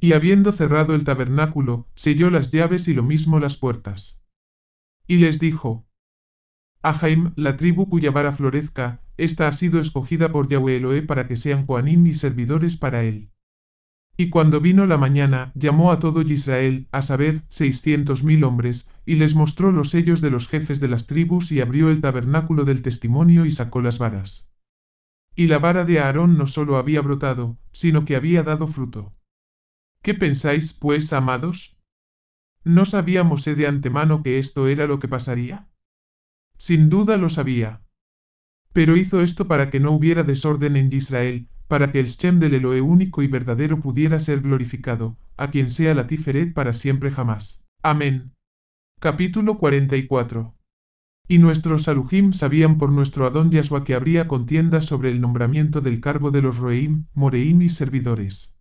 Y habiendo cerrado el tabernáculo, selló las llaves y lo mismo las puertas. Y les dijo: Ahaim, la tribu cuya vara florezca, esta ha sido escogida por Yahweh Eloé para que sean coanim y servidores para él. Y cuando vino la mañana, llamó a todo Israel, a saber, 600.000 hombres, y les mostró los sellos de los jefes de las tribus y abrió el tabernáculo del testimonio y sacó las varas. Y la vara de Aarón no solo había brotado, sino que había dado fruto. ¿Qué pensáis, pues, amados? ¿No sabía Mosé de antemano que esto era lo que pasaría? Sin duda lo sabía. Pero hizo esto para que no hubiera desorden en Israel, para que el Shem del Eloé único y verdadero pudiera ser glorificado, a quien sea la Tiferet para siempre jamás. Amén. Capítulo 44. Y nuestros Salujim sabían por nuestro Adón Yahshua que habría contiendas sobre el nombramiento del cargo de los Roeim, Moreim y servidores.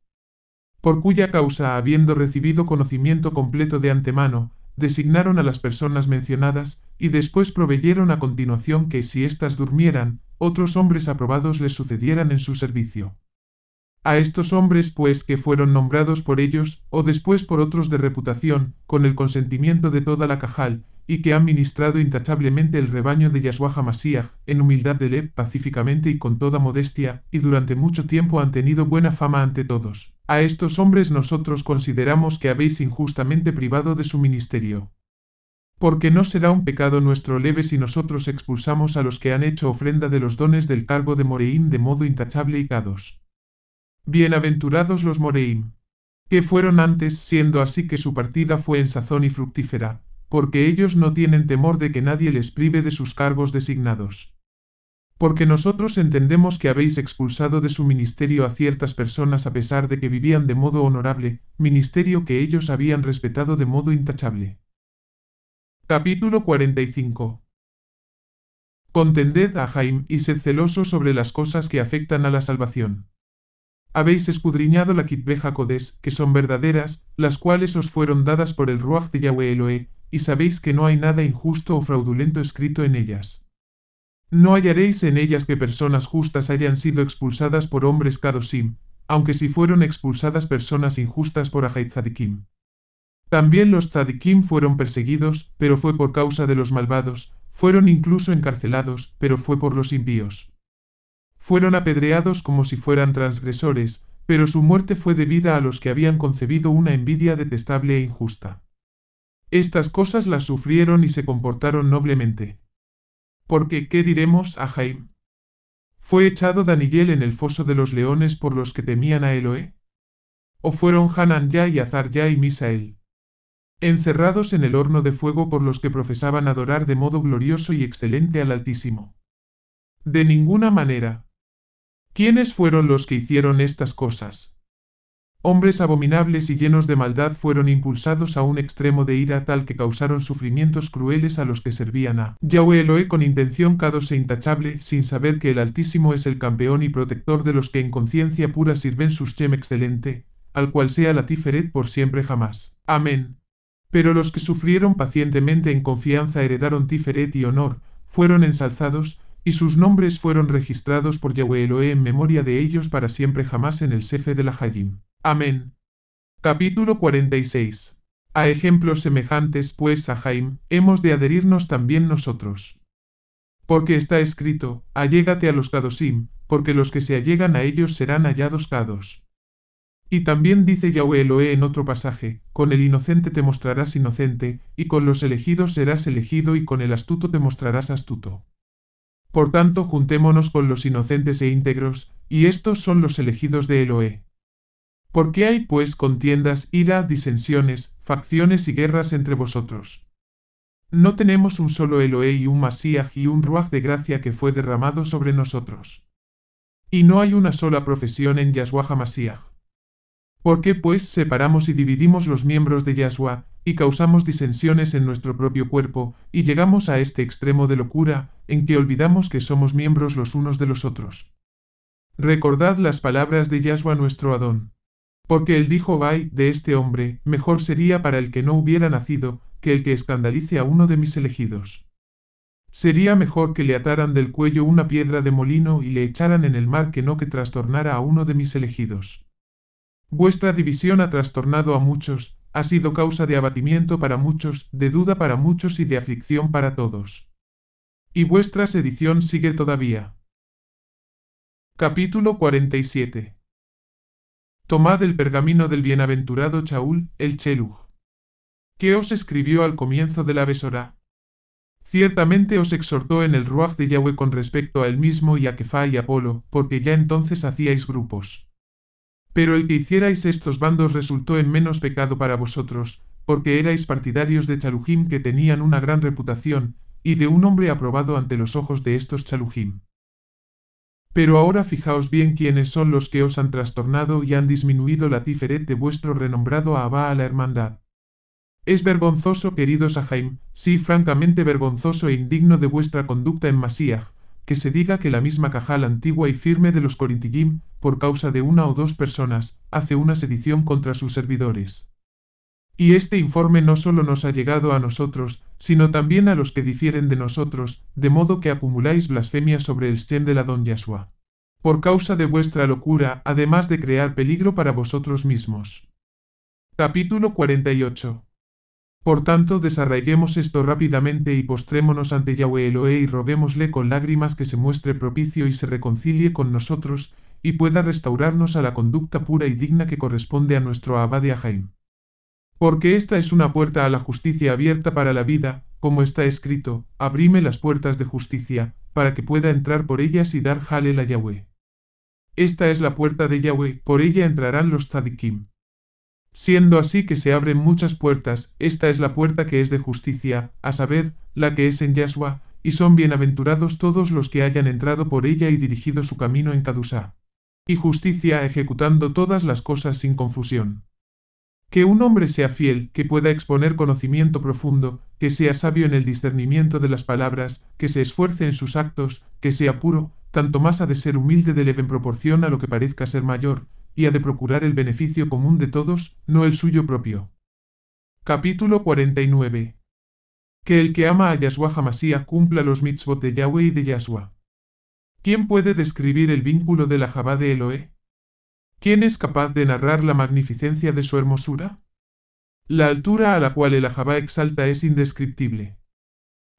Por cuya causa, habiendo recibido conocimiento completo de antemano, designaron a las personas mencionadas, y después proveyeron a continuación que si éstas durmieran, otros hombres aprobados les sucedieran en su servicio. A estos hombres pues que fueron nombrados por ellos, o después por otros de reputación, con el consentimiento de toda la Cajal, y que han ministrado intachablemente el rebaño de Yahshua HaMashiach, en humildad de Leb, pacíficamente y con toda modestia, y durante mucho tiempo han tenido buena fama ante todos. A estos hombres nosotros consideramos que habéis injustamente privado de su ministerio. Porque no será un pecado nuestro leve si nosotros expulsamos a los que han hecho ofrenda de los dones del cargo de Moreim de modo intachable y cados. Bienaventurados los Moreim, que fueron antes, siendo así que su partida fue en sazón y fructífera, porque ellos no tienen temor de que nadie les prive de sus cargos designados. Porque nosotros entendemos que habéis expulsado de su ministerio a ciertas personas a pesar de que vivían de modo honorable, ministerio que ellos habían respetado de modo intachable. Capítulo 45. Contended, Ahaim, y sed celosos sobre las cosas que afectan a la salvación. Habéis escudriñado la Kitbe HaKodesh, que son verdaderas, las cuales os fueron dadas por el Ruach de Yahweh Eloé, y sabéis que no hay nada injusto o fraudulento escrito en ellas. No hallaréis en ellas que personas justas hayan sido expulsadas por hombres kadosim, aunque si fueron expulsadas personas injustas por Ahai Tzadikim. También los Tzadikim fueron perseguidos, pero fue por causa de los malvados, fueron incluso encarcelados, pero fue por los impíos. Fueron apedreados como si fueran transgresores, pero su muerte fue debida a los que habían concebido una envidia detestable e injusta. Estas cosas las sufrieron y se comportaron noblemente. Porque, ¿qué diremos, Ahaim? ¿Fue echado Daniel en el foso de los leones por los que temían a Eloé? ¿O fueron Hananya y Azarya y Misael? encerrados en el horno de fuego por los que profesaban adorar de modo glorioso y excelente al Altísimo. De ninguna manera. ¿Quiénes fueron los que hicieron estas cosas? Hombres abominables y llenos de maldad fueron impulsados a un extremo de ira tal que causaron sufrimientos crueles a los que servían a Yahweh Elohe con intención cados e intachable, sin saber que el Altísimo es el campeón y protector de los que en conciencia pura sirven su Shem excelente, al cual sea la Tiferet por siempre jamás. Amén. Pero los que sufrieron pacientemente en confianza heredaron Tiferet y honor, fueron ensalzados, y sus nombres fueron registrados por Yahweh Elohe en memoria de ellos para siempre jamás en el Sefe de la Hayim. Amén. Capítulo 46. A ejemplos semejantes pues a Jaim, hemos de adherirnos también nosotros. Porque está escrito, allégate a los Kadosim, porque los que se allegan a ellos serán hallados Kados. Y también dice Yahweh Elohe en otro pasaje, con el inocente te mostrarás inocente, y con los elegidos serás elegido y con el astuto te mostrarás astuto. Por tanto juntémonos con los inocentes e íntegros, y estos son los elegidos de Elohe. ¿Por qué hay pues contiendas, ira, disensiones, facciones y guerras entre vosotros? ¿No tenemos un solo Elohe y un Masíaj y un Ruaj de gracia que fue derramado sobre nosotros? ¿Y no hay una sola profesión en Yahshua HaMasíaj? ¿Por qué pues separamos y dividimos los miembros de Yahshua, y causamos disensiones en nuestro propio cuerpo, y llegamos a este extremo de locura, en que olvidamos que somos miembros los unos de los otros? Recordad las palabras de Yahshua nuestro Adón. Porque él dijo Bai, de este hombre, mejor sería para el que no hubiera nacido, que el que escandalice a uno de mis elegidos. Sería mejor que le ataran del cuello una piedra de molino y le echaran en el mar que no que trastornara a uno de mis elegidos. Vuestra división ha trastornado a muchos, ha sido causa de abatimiento para muchos, de duda para muchos y de aflicción para todos. Y vuestra sedición sigue todavía. Capítulo 47. Tomad el pergamino del bienaventurado Shaul, el Cheluj. ¿Qué os escribió al comienzo de la Besorá? Ciertamente os exhortó en el Ruaj de Yahweh con respecto a él mismo y a Kefa y Apolo, porque ya entonces hacíais grupos. Pero el que hicierais estos bandos resultó en menos pecado para vosotros, porque erais partidarios de Chalujim que tenían una gran reputación, y de un hombre aprobado ante los ojos de estos Chalujim. Pero ahora fijaos bien quiénes son los que os han trastornado y han disminuido la tiferet de vuestro renombrado Abba a la hermandad. Es vergonzoso, queridos Ahaim, sí, francamente vergonzoso e indigno de vuestra conducta en Masíaj, que se diga que la misma Cajal antigua y firme de los Corintillim, por causa de una o dos personas, hace una sedición contra sus servidores. Y este informe no solo nos ha llegado a nosotros, sino también a los que difieren de nosotros, de modo que acumuláis blasfemia sobre el Shem del Adón Yahshua. Por causa de vuestra locura, además de crear peligro para vosotros mismos. Capítulo 48. Por tanto, desarraiguemos esto rápidamente y postrémonos ante Yahweh Elohe y roguémosle con lágrimas que se muestre propicio y se reconcilie con nosotros, y pueda restaurarnos a la conducta pura y digna que corresponde a nuestro Abba de Ahaim. Porque esta es una puerta a la justicia abierta para la vida, como está escrito, abrime las puertas de justicia, para que pueda entrar por ellas y dar Halel a Yahweh. Esta es la puerta de Yahweh, por ella entrarán los tzadikim. Siendo así que se abren muchas puertas, esta es la puerta que es de justicia, a saber, la que es en Yahshua, y son bienaventurados todos los que hayan entrado por ella y dirigido su camino en Kadusá. Y justicia ejecutando todas las cosas sin confusión. Que un hombre sea fiel, que pueda exponer conocimiento profundo, que sea sabio en el discernimiento de las palabras, que se esfuerce en sus actos, que sea puro, tanto más ha de ser humilde de leve en proporción a lo que parezca ser mayor, y ha de procurar el beneficio común de todos, no el suyo propio. Capítulo 49. Que el que ama a Yahshua HaMasíaj cumpla los mitzvot de Yahweh y de Yahshua. ¿Quién puede describir el vínculo de la Javá de Elohe? ¿Quién es capaz de narrar la magnificencia de su hermosura? La altura a la cual el Ahabá exalta es indescriptible.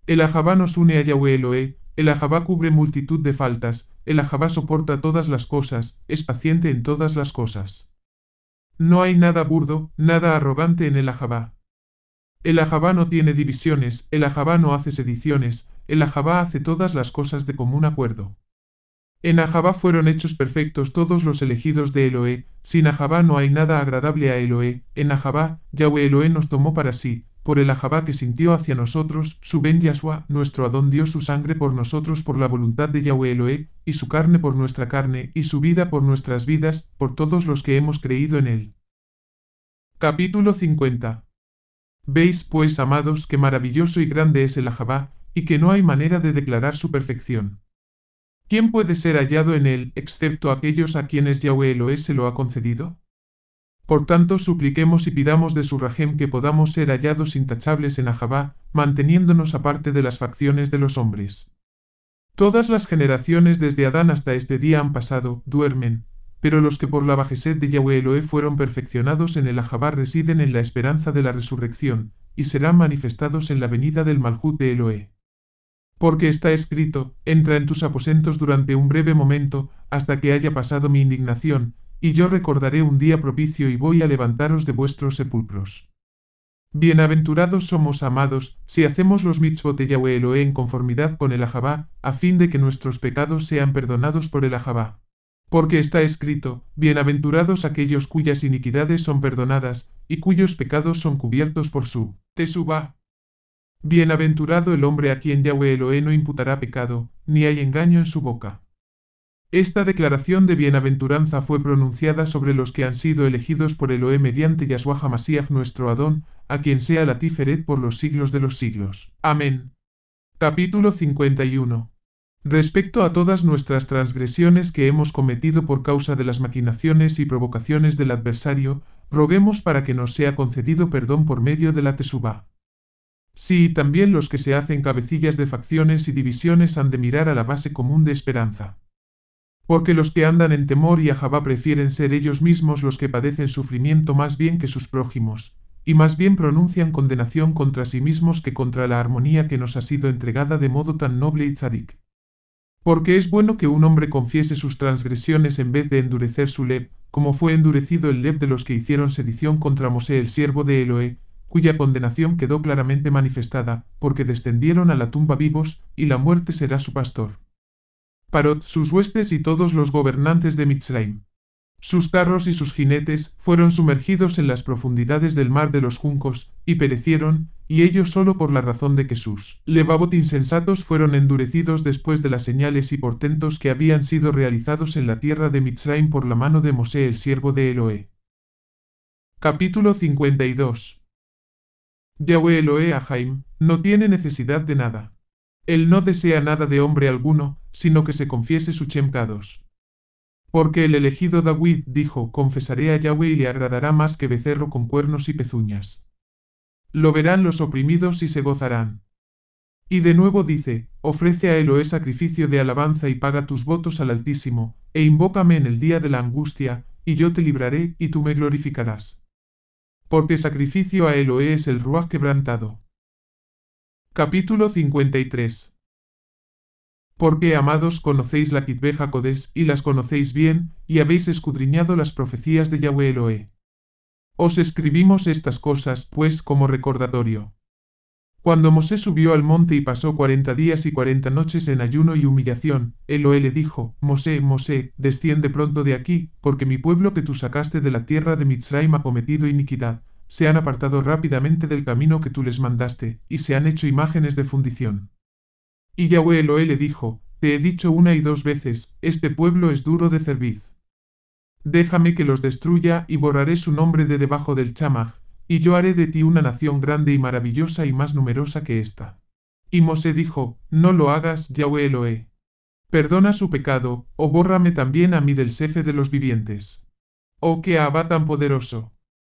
El Ahabá nos une a Yahweh Elohe, el Ahabá cubre multitud de faltas, el Ahabá soporta todas las cosas, es paciente en todas las cosas. No hay nada burdo, nada arrogante en el Ahabá. El Ahabá no tiene divisiones, el Ahabá no hace sediciones, el Ahabá hace todas las cosas de común acuerdo. En Ahabá fueron hechos perfectos todos los elegidos de Eloé, sin Ahabá no hay nada agradable a Eloé, en Ahabá, Yahweh Eloé nos tomó para sí, por el Ahabá que sintió hacia nosotros, su Ben Yashua, nuestro Adón dio su sangre por nosotros por la voluntad de Yahweh Eloé, y su carne por nuestra carne, y su vida por nuestras vidas, por todos los que hemos creído en él. Capítulo 50. Veis pues, amados, que maravilloso y grande es el Ahabá, y que no hay manera de declarar su perfección. ¿Quién puede ser hallado en él, excepto aquellos a quienes Yahweh Eloé se lo ha concedido? Por tanto, supliquemos y pidamos de su Rahem que podamos ser hallados intachables en Ahabá, manteniéndonos aparte de las facciones de los hombres. Todas las generaciones desde Adán hasta este día han pasado, duermen, pero los que por la bajezed de Yahweh Eloé fueron perfeccionados en el Ahabá residen en la esperanza de la resurrección, y serán manifestados en la venida del Malhut de Eloé. Porque está escrito, entra en tus aposentos durante un breve momento, hasta que haya pasado mi indignación, y yo recordaré un día propicio y voy a levantaros de vuestros sepulcros. Bienaventurados somos, amados, si hacemos los mitzvot de Yahweh Eloé en conformidad con el Ahabá, a fin de que nuestros pecados sean perdonados por el Ahabá. Porque está escrito, bienaventurados aquellos cuyas iniquidades son perdonadas, y cuyos pecados son cubiertos por su Teshuvá. Bienaventurado el hombre a quien Yahweh Eloé no imputará pecado, ni hay engaño en su boca. Esta declaración de bienaventuranza fue pronunciada sobre los que han sido elegidos por Eloé mediante Yahshua HaMashiach nuestro Adón, a quien sea la Tiferet por los siglos de los siglos. Amén. Capítulo 51. Respecto a todas nuestras transgresiones que hemos cometido por causa de las maquinaciones y provocaciones del adversario, roguemos para que nos sea concedido perdón por medio de la Teshuvá. Sí, también los que se hacen cabecillas de facciones y divisiones han de mirar a la base común de esperanza. Porque los que andan en temor y Ahabá prefieren ser ellos mismos los que padecen sufrimiento más bien que sus prójimos, y más bien pronuncian condenación contra sí mismos que contra la armonía que nos ha sido entregada de modo tan noble y tzadik. Porque es bueno que un hombre confiese sus transgresiones en vez de endurecer su leb, como fue endurecido el leb de los que hicieron sedición contra Mosé el siervo de Eloé, cuya condenación quedó claramente manifestada, porque descendieron a la tumba vivos, y la muerte será su pastor. Parot, sus huestes y todos los gobernantes de Mitzraim. Sus carros y sus jinetes fueron sumergidos en las profundidades del mar de los juncos, y perecieron, y ellos solo por la razón de que sus levavot insensatos fueron endurecidos después de las señales y portentos que habían sido realizados en la tierra de Mitzraim por la mano de Mosé el siervo de Eloé. Capítulo 52. Yahweh Eloé Ahaim, no tiene necesidad de nada. Él no desea nada de hombre alguno, sino que se confiese sus pecados. Porque el elegido David dijo, confesaré a Yahweh y le agradará más que becerro con cuernos y pezuñas. Lo verán los oprimidos y se gozarán. Y de nuevo dice, ofrece a Eloé sacrificio de alabanza y paga tus votos al Altísimo, e invócame en el día de la angustia, y yo te libraré y tú me glorificarás. Porque sacrificio a Eloé es el ruaj quebrantado. Capítulo 53. Porque, amados, conocéis la Kitbe Jacodés y las conocéis bien, y habéis escudriñado las profecías de Yahweh Eloé. Os escribimos estas cosas, pues, como recordatorio. Cuando Mosé subió al monte y pasó 40 días y 40 noches en ayuno y humillación, Eloé le dijo, Mosé, Mosé, desciende pronto de aquí, porque mi pueblo que tú sacaste de la tierra de Mitzraim ha cometido iniquidad, se han apartado rápidamente del camino que tú les mandaste, y se han hecho imágenes de fundición. Y Yahweh Eloé le dijo, te he dicho una y dos veces, este pueblo es duro de cerviz. Déjame que los destruya y borraré su nombre de debajo del chamaj, y yo haré de ti una nación grande y maravillosa y más numerosa que ésta. Y Mosé dijo, no lo hagas, Yahweh Eloé. Perdona su pecado, o bórrame también a mí del Sefe de los vivientes. Oh, qué Abba tan poderoso.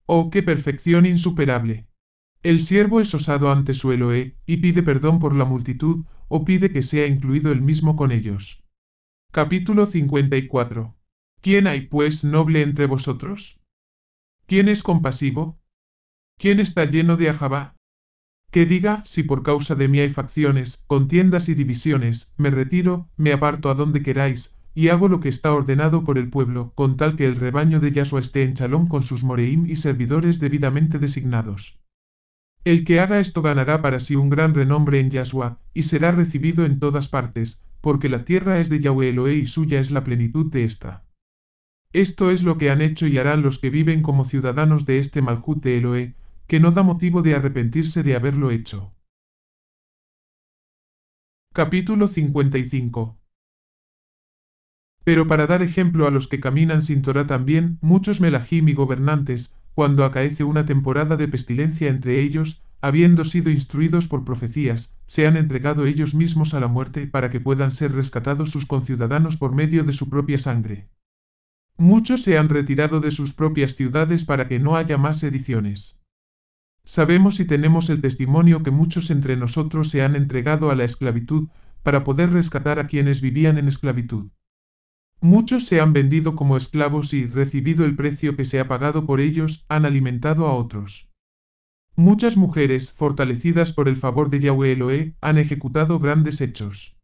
Oh, qué perfección insuperable. El siervo es osado ante su Eloé, y pide perdón por la multitud, o pide que sea incluido él mismo con ellos. Capítulo 54. ¿Quién hay pues noble entre vosotros? ¿Quién es compasivo? ¿Quién está lleno de Ahabá? Que diga, si por causa de mí hay facciones, contiendas y divisiones, me retiro, me aparto a donde queráis, y hago lo que está ordenado por el pueblo, con tal que el rebaño de Yahshua esté en Shalom con sus moreim y servidores debidamente designados. El que haga esto ganará para sí un gran renombre en Yahshua, y será recibido en todas partes, porque la tierra es de Yahweh Eloé y suya es la plenitud de ésta. Esto es lo que han hecho y harán los que viven como ciudadanos de este Malhut de Eloé, que no da motivo de arrepentirse de haberlo hecho. Capítulo 55. Pero para dar ejemplo a los que caminan sin Torá también, muchos melahim y gobernantes, cuando acaece una temporada de pestilencia entre ellos, habiendo sido instruidos por profecías, se han entregado ellos mismos a la muerte para que puedan ser rescatados sus conciudadanos por medio de su propia sangre. Muchos se han retirado de sus propias ciudades para que no haya más sediciones. Sabemos y tenemos el testimonio que muchos entre nosotros se han entregado a la esclavitud, para poder rescatar a quienes vivían en esclavitud. Muchos se han vendido como esclavos y, recibido el precio que se ha pagado por ellos, han alimentado a otros. Muchas mujeres, fortalecidas por el favor de Yahweh Eloé, han ejecutado grandes hechos.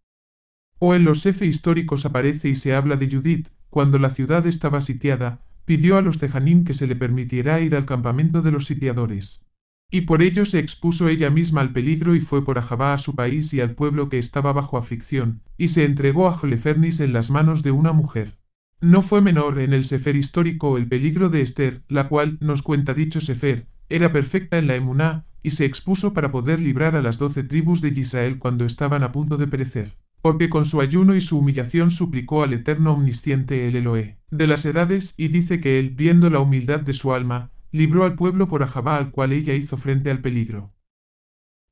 O en los Sefe históricos aparece y se habla de Judith, cuando la ciudad estaba sitiada, pidió a los tejanim que se le permitiera ir al campamento de los sitiadores. Y por ello se expuso ella misma al peligro y fue por Ajabá a su país y al pueblo que estaba bajo aflicción, y se entregó a Holofernes en las manos de una mujer. No fue menor en el Sefer histórico el peligro de Esther, la cual, nos cuenta dicho Sefer, era perfecta en la emuná, y se expuso para poder librar a las 12 tribus de Israel cuando estaban a punto de perecer, porque con su ayuno y su humillación suplicó al Eterno Omnisciente el Eloé de las edades, y dice que él, viendo la humildad de su alma, libró al pueblo por Ajabá al cual ella hizo frente al peligro.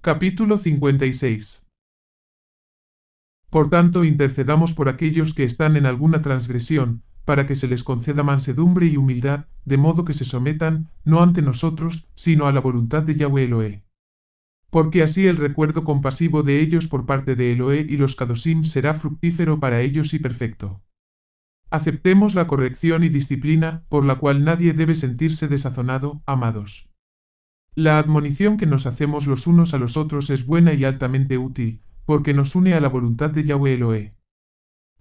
Capítulo 56. Por tanto, intercedamos por aquellos que están en alguna transgresión, para que se les conceda mansedumbre y humildad, de modo que se sometan, no ante nosotros, sino a la voluntad de Yahweh Eloé. Porque así el recuerdo compasivo de ellos por parte de Eloé y los Kadosim será fructífero para ellos y perfecto. Aceptemos la corrección y disciplina, por la cual nadie debe sentirse desazonado, amados. La admonición que nos hacemos los unos a los otros es buena y altamente útil, porque nos une a la voluntad de Yahweh Eloé.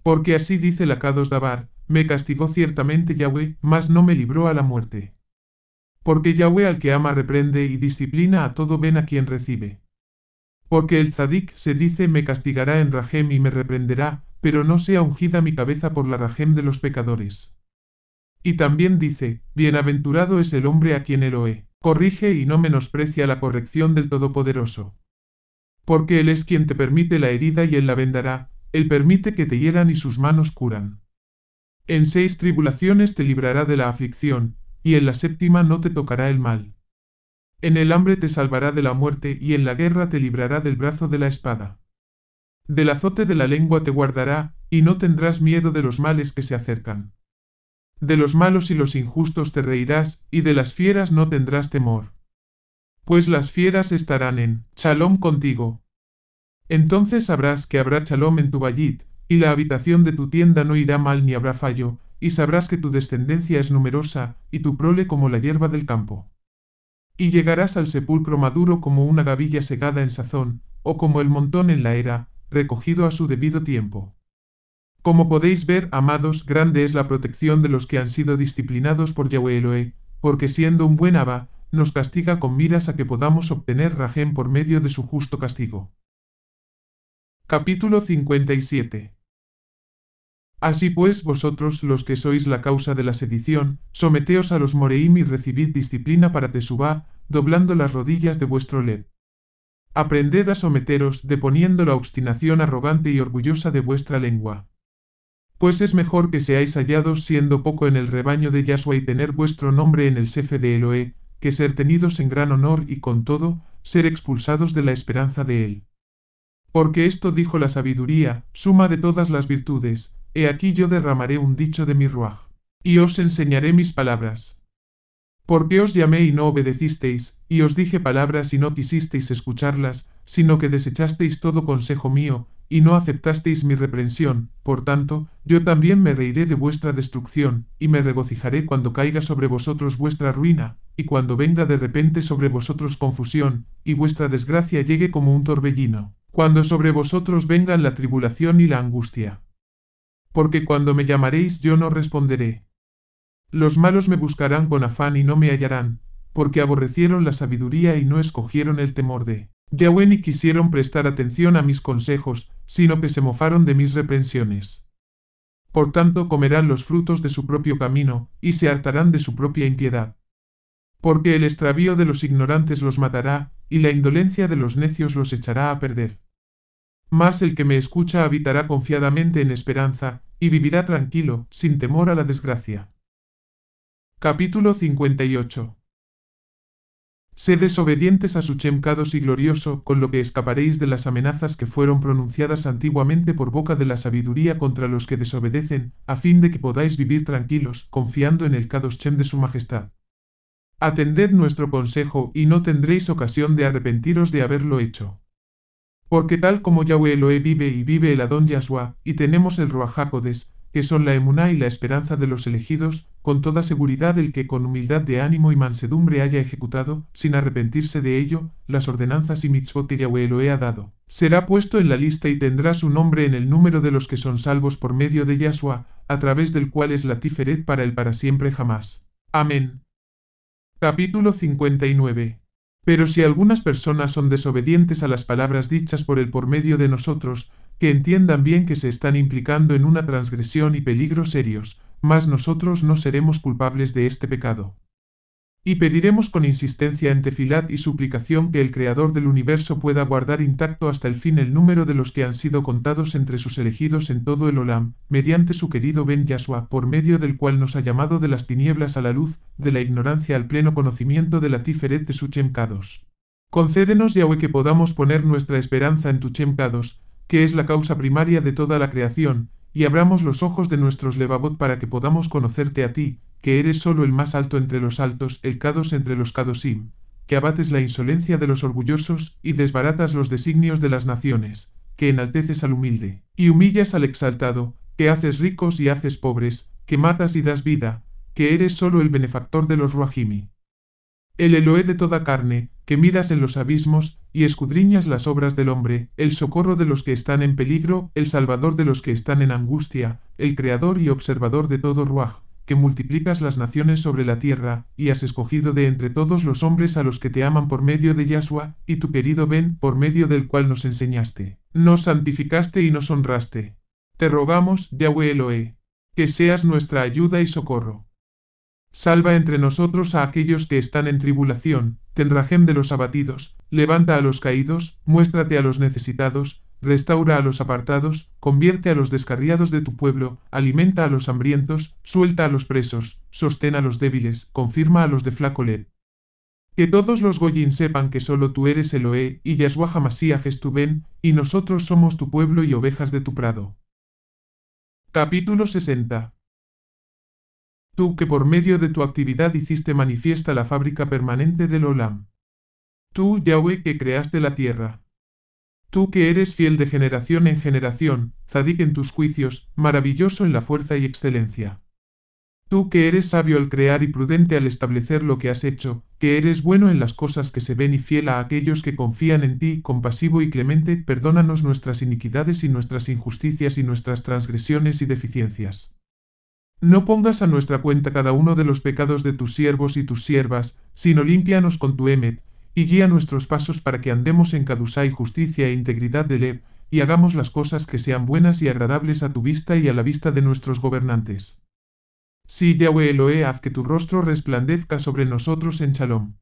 Porque así dice la Kadosh Dabar, me castigó ciertamente Yahweh, mas no me libró a la muerte. Porque Yahweh al que ama reprende y disciplina a todo ben a quien recibe. Porque el tzadik se dice me castigará en Rahem y me reprenderá, pero no sea ungida mi cabeza por la Rahem de los pecadores. Y también dice, bienaventurado es el hombre a quien Eloé corrige y no menosprecia la corrección del Todopoderoso. Porque Él es quien te permite la herida y Él la vendará, Él permite que te hieran y sus manos curan. En 6 tribulaciones te librará de la aflicción, y en la 7ª no te tocará el mal. En el hambre te salvará de la muerte y en la guerra te librará del brazo de la espada. Del azote de la lengua te guardará, y no tendrás miedo de los males que se acercan. De los malos y los injustos te reirás, y de las fieras no tendrás temor. Pues las fieras estarán en Shalom contigo. Entonces sabrás que habrá Shalom en tu bayit, y la habitación de tu tienda no irá mal ni habrá fallo, y sabrás que tu descendencia es numerosa, y tu prole como la hierba del campo. Y llegarás al sepulcro maduro como una gavilla segada en sazón, o como el montón en la era, recogido a su debido tiempo. Como podéis ver, amados, grande es la protección de los que han sido disciplinados por Yahweh Eloé, porque siendo un buen Abba, nos castiga con miras a que podamos obtener Rahem por medio de su justo castigo. Capítulo 57. Así pues, vosotros, los que sois la causa de la sedición, someteos a los moreim y recibid disciplina para Teshuvá, doblando las rodillas de vuestro led. Aprended a someteros, deponiendo la obstinación arrogante y orgullosa de vuestra lengua. Pues es mejor que seáis hallados siendo poco en el rebaño de Yahshua y tener vuestro nombre en el Sefe de Eloé, que ser tenidos en gran honor y con todo, ser expulsados de la esperanza de él. Porque esto dijo la sabiduría, suma de todas las virtudes, he aquí yo derramaré un dicho de mi ruaj, y os enseñaré mis palabras. Porque os llamé y no obedecisteis, y os dije palabras y no quisisteis escucharlas, sino que desechasteis todo consejo mío, y no aceptasteis mi reprensión, por tanto, yo también me reiré de vuestra destrucción, y me regocijaré cuando caiga sobre vosotros vuestra ruina, y cuando venga de repente sobre vosotros confusión, y vuestra desgracia llegue como un torbellino, cuando sobre vosotros vengan la tribulación y la angustia. Porque cuando me llamaréis yo no responderé. Los malos me buscarán con afán y no me hallarán, porque aborrecieron la sabiduría y no escogieron el temor de Yahweh ni quisieron prestar atención a mis consejos, sino que se mofaron de mis reprensiones. Por tanto comerán los frutos de su propio camino, y se hartarán de su propia impiedad. Porque el extravío de los ignorantes los matará, y la indolencia de los necios los echará a perder. Mas el que me escucha habitará confiadamente en esperanza, y vivirá tranquilo, sin temor a la desgracia. Capítulo 58. Sed desobedientes a su Chemcados y glorioso, con lo que escaparéis de las amenazas que fueron pronunciadas antiguamente por boca de la sabiduría contra los que desobedecen, a fin de que podáis vivir tranquilos, confiando en el Kados Chem de su majestad. Atended nuestro consejo, y no tendréis ocasión de arrepentiros de haberlo hecho. Porque tal como Yahweh Elohe vive y vive el Adón Yahshua, y tenemos el Ruach HaKodesh, que son la emuná y la esperanza de los elegidos, con toda seguridad el que con humildad de ánimo y mansedumbre haya ejecutado, sin arrepentirse de ello, las ordenanzas y mitzvot que Yahweh Elohe ha dado, será puesto en la lista y tendrá su nombre en el número de los que son salvos por medio de Yahshua, a través del cual es la Tiferet para el para siempre jamás. Amén. Capítulo 59. Pero si algunas personas son desobedientes a las palabras dichas por medio de nosotros, que entiendan bien que se están implicando en una transgresión y peligros serios, mas nosotros no seremos culpables de este pecado. Y pediremos con insistencia en tefilat y suplicación que el Creador del universo pueda guardar intacto hasta el fin el número de los que han sido contados entre sus elegidos en todo el Olam, mediante su querido Ben Yahshua, por medio del cual nos ha llamado de las tinieblas a la luz, de la ignorancia al pleno conocimiento de la Tiferet de su Chemcados. Concédenos, Yahweh, que podamos poner nuestra esperanza en tu Chemcados, que es la causa primaria de toda la creación, y abramos los ojos de nuestros levavot para que podamos conocerte a ti, que eres solo el más alto entre los altos, el Kados entre los Kadosim, que abates la insolencia de los orgullosos, y desbaratas los designios de las naciones, que enalteces al humilde, y humillas al exaltado, que haces ricos y haces pobres, que matas y das vida, que eres solo el benefactor de los Ruajimi. El Elohe de toda carne, que miras en los abismos, y escudriñas las obras del hombre, el socorro de los que están en peligro, el salvador de los que están en angustia, el creador y observador de todo Ruaj, que multiplicas las naciones sobre la tierra, y has escogido de entre todos los hombres a los que te aman por medio de Yahshua, y tu querido Ben, por medio del cual nos enseñaste, nos santificaste y nos honraste. Te rogamos, Yahweh Elohe, que seas nuestra ayuda y socorro. Salva entre nosotros a aquellos que están en tribulación, ten rajem de los abatidos, levanta a los caídos, muéstrate a los necesitados, restaura a los apartados, convierte a los descarriados de tu pueblo, alimenta a los hambrientos, suelta a los presos, sostén a los débiles, confirma a los de flaco led. Que todos los goyim sepan que solo tú eres Elohe, y Yahshua Hamashiach es tu Ben, y nosotros somos tu pueblo y ovejas de tu prado. Capítulo 60. Tú que por medio de tu actividad hiciste manifiesta la fábrica permanente del Olam. Tú, Yahweh, que creaste la tierra. Tú que eres fiel de generación en generación, tzadik en tus juicios, maravilloso en la fuerza y excelencia. Tú que eres sabio al crear y prudente al establecer lo que has hecho, que eres bueno en las cosas que se ven y fiel a aquellos que confían en ti, compasivo y clemente, perdónanos nuestras iniquidades y nuestras injusticias y nuestras transgresiones y deficiencias. No pongas a nuestra cuenta cada uno de los pecados de tus siervos y tus siervas, sino límpianos con tu emet, y guía nuestros pasos para que andemos en cadusá y justicia e integridad de Lev, y hagamos las cosas que sean buenas y agradables a tu vista y a la vista de nuestros gobernantes. Sí, Yahweh Elohe, haz que tu rostro resplandezca sobre nosotros en Shalom.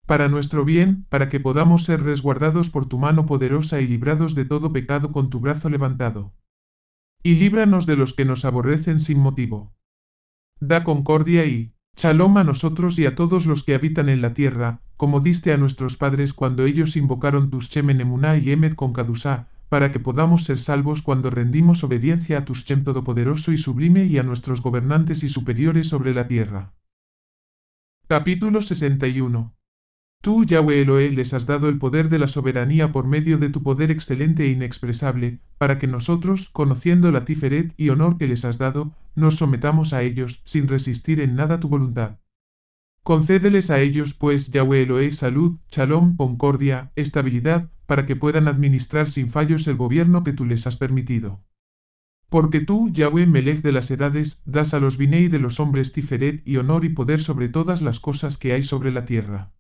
Para nuestro bien, para que podamos ser resguardados por tu mano poderosa y librados de todo pecado con tu brazo levantado. Y líbranos de los que nos aborrecen sin motivo. Da concordia y Shalom a nosotros y a todos los que habitan en la tierra, como diste a nuestros padres cuando ellos invocaron tus Shem en Emuná y Emet con Kadusá, para que podamos ser salvos cuando rendimos obediencia a tus Shem todopoderoso y sublime y a nuestros gobernantes y superiores sobre la tierra. Capítulo 61. Tú, Yahweh Elohe, les has dado el poder de la soberanía por medio de tu poder excelente e inexpresable, para que nosotros, conociendo la tiferet y honor que les has dado, nos sometamos a ellos, sin resistir en nada tu voluntad. Concédeles a ellos, pues, Yahweh Elohe, salud, shalom, concordia, estabilidad, para que puedan administrar sin fallos el gobierno que tú les has permitido. Porque tú, Yahweh Melech de las edades, das a los binei de los hombres tiferet y honor y poder sobre todas las cosas que hay sobre la tierra.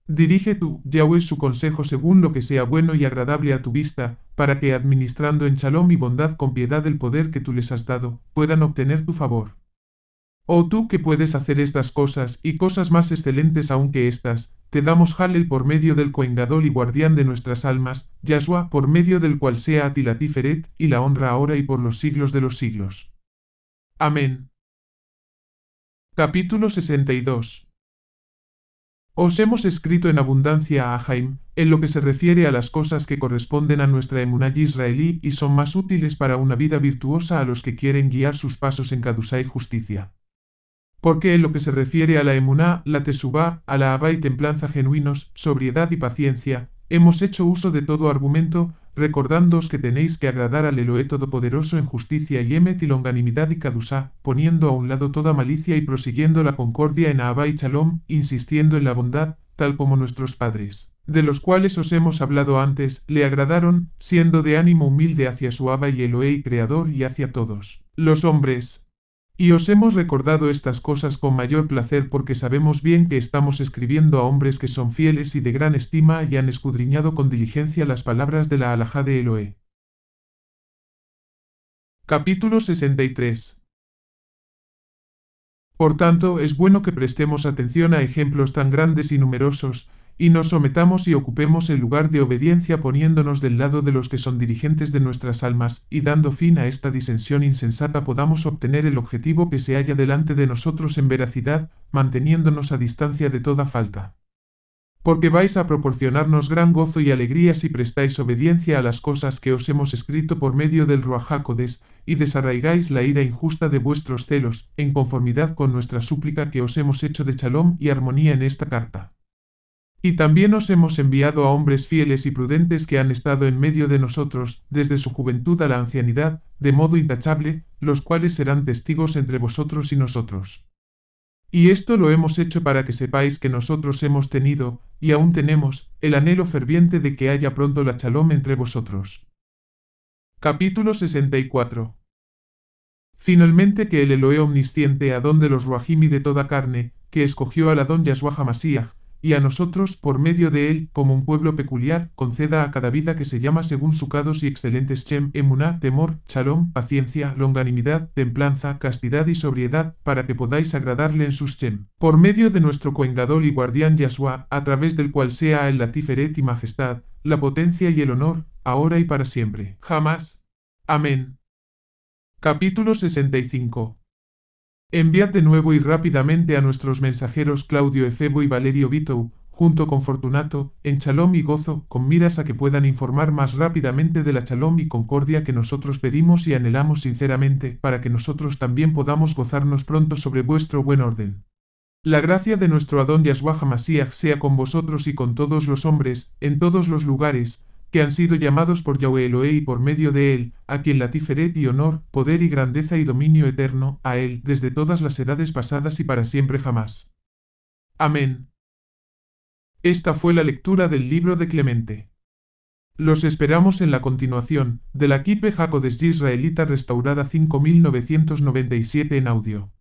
Dirige tú, Yahweh, su consejo según lo que sea bueno y agradable a tu vista, para que administrando en shalom y bondad con piedad el poder que tú les has dado, puedan obtener tu favor. Oh tú que puedes hacer estas cosas y cosas más excelentes aún que estas, te damos Halel por medio del Cohen Gadol y guardián de nuestras almas, Yahshua por medio del cual sea a ti la Tiferet y la honra ahora y por los siglos de los siglos. Amén. Capítulo 62. Os hemos escrito en abundancia a Jaim, en lo que se refiere a las cosas que corresponden a nuestra emuná israelí y son más útiles para una vida virtuosa a los que quieren guiar sus pasos en Kadusá y justicia. Porque en lo que se refiere a la emuná, la tesubá, a la abá y templanza genuinos, sobriedad y paciencia, hemos hecho uso de todo argumento, recordándoos que tenéis que agradar al Eloé Todopoderoso en justicia y emet y longanimidad y kadusá, poniendo a un lado toda malicia y prosiguiendo la concordia en abá y shalom, insistiendo en la bondad, tal como nuestros padres, de los cuales os hemos hablado antes, le agradaron, siendo de ánimo humilde hacia su abá y Eloé y Creador y hacia todos los hombres. Y os hemos recordado estas cosas con mayor placer porque sabemos bien que estamos escribiendo a hombres que son fieles y de gran estima y han escudriñado con diligencia las palabras de la alajá de Eloé. Capítulo 63. Por tanto, es bueno que prestemos atención a ejemplos tan grandes y numerosos, y nos sometamos y ocupemos el lugar de obediencia poniéndonos del lado de los que son dirigentes de nuestras almas, y dando fin a esta disensión insensata podamos obtener el objetivo que se halla delante de nosotros en veracidad, manteniéndonos a distancia de toda falta. Porque vais a proporcionarnos gran gozo y alegría si prestáis obediencia a las cosas que os hemos escrito por medio del Ruach HaKodesh, y desarraigáis la ira injusta de vuestros celos, en conformidad con nuestra súplica que os hemos hecho de shalom y armonía en esta carta. Y también os hemos enviado a hombres fieles y prudentes que han estado en medio de nosotros, desde su juventud a la ancianidad, de modo intachable, los cuales serán testigos entre vosotros y nosotros. Y esto lo hemos hecho para que sepáis que nosotros hemos tenido, y aún tenemos, el anhelo ferviente de que haya pronto la shalom entre vosotros. Capítulo 64. Finalmente que el Eloé omnisciente Adón de los Ruajim y de toda carne, que escogió al Adón Yahshua HaMashiach, y a nosotros, por medio de él, como un pueblo peculiar, conceda a cada vida que se llama según su kados y excelentes Shem, emuná, temor, shalom, paciencia, longanimidad, templanza, castidad y sobriedad, para que podáis agradarle en sus Shem. Por medio de nuestro Cohen Gadol y guardián Yahshua, a través del cual sea a él la tiferet y majestad, la potencia y el honor, ahora y para siempre. Jamás. Amén. Capítulo 65. Enviad de nuevo y rápidamente a nuestros mensajeros Claudio Efebo y Valerio Vitou, junto con Fortunato, en shalom y gozo, con miras a que puedan informar más rápidamente de la shalom y concordia que nosotros pedimos y anhelamos sinceramente, para que nosotros también podamos gozarnos pronto sobre vuestro buen orden. La gracia de nuestro Adón Yahshua HaMashiach sea con vosotros y con todos los hombres, en todos los lugares, que han sido llamados por Yahweh Eloé y por medio de él, a quien la tiferet y honor, poder y grandeza y dominio eterno, a él, desde todas las edades pasadas y para siempre jamás. Amén. Esta fue la lectura del libro de Clemente. Los esperamos en la continuación, de la Kippah HaKodesh Israelita restaurada 5997 en audio.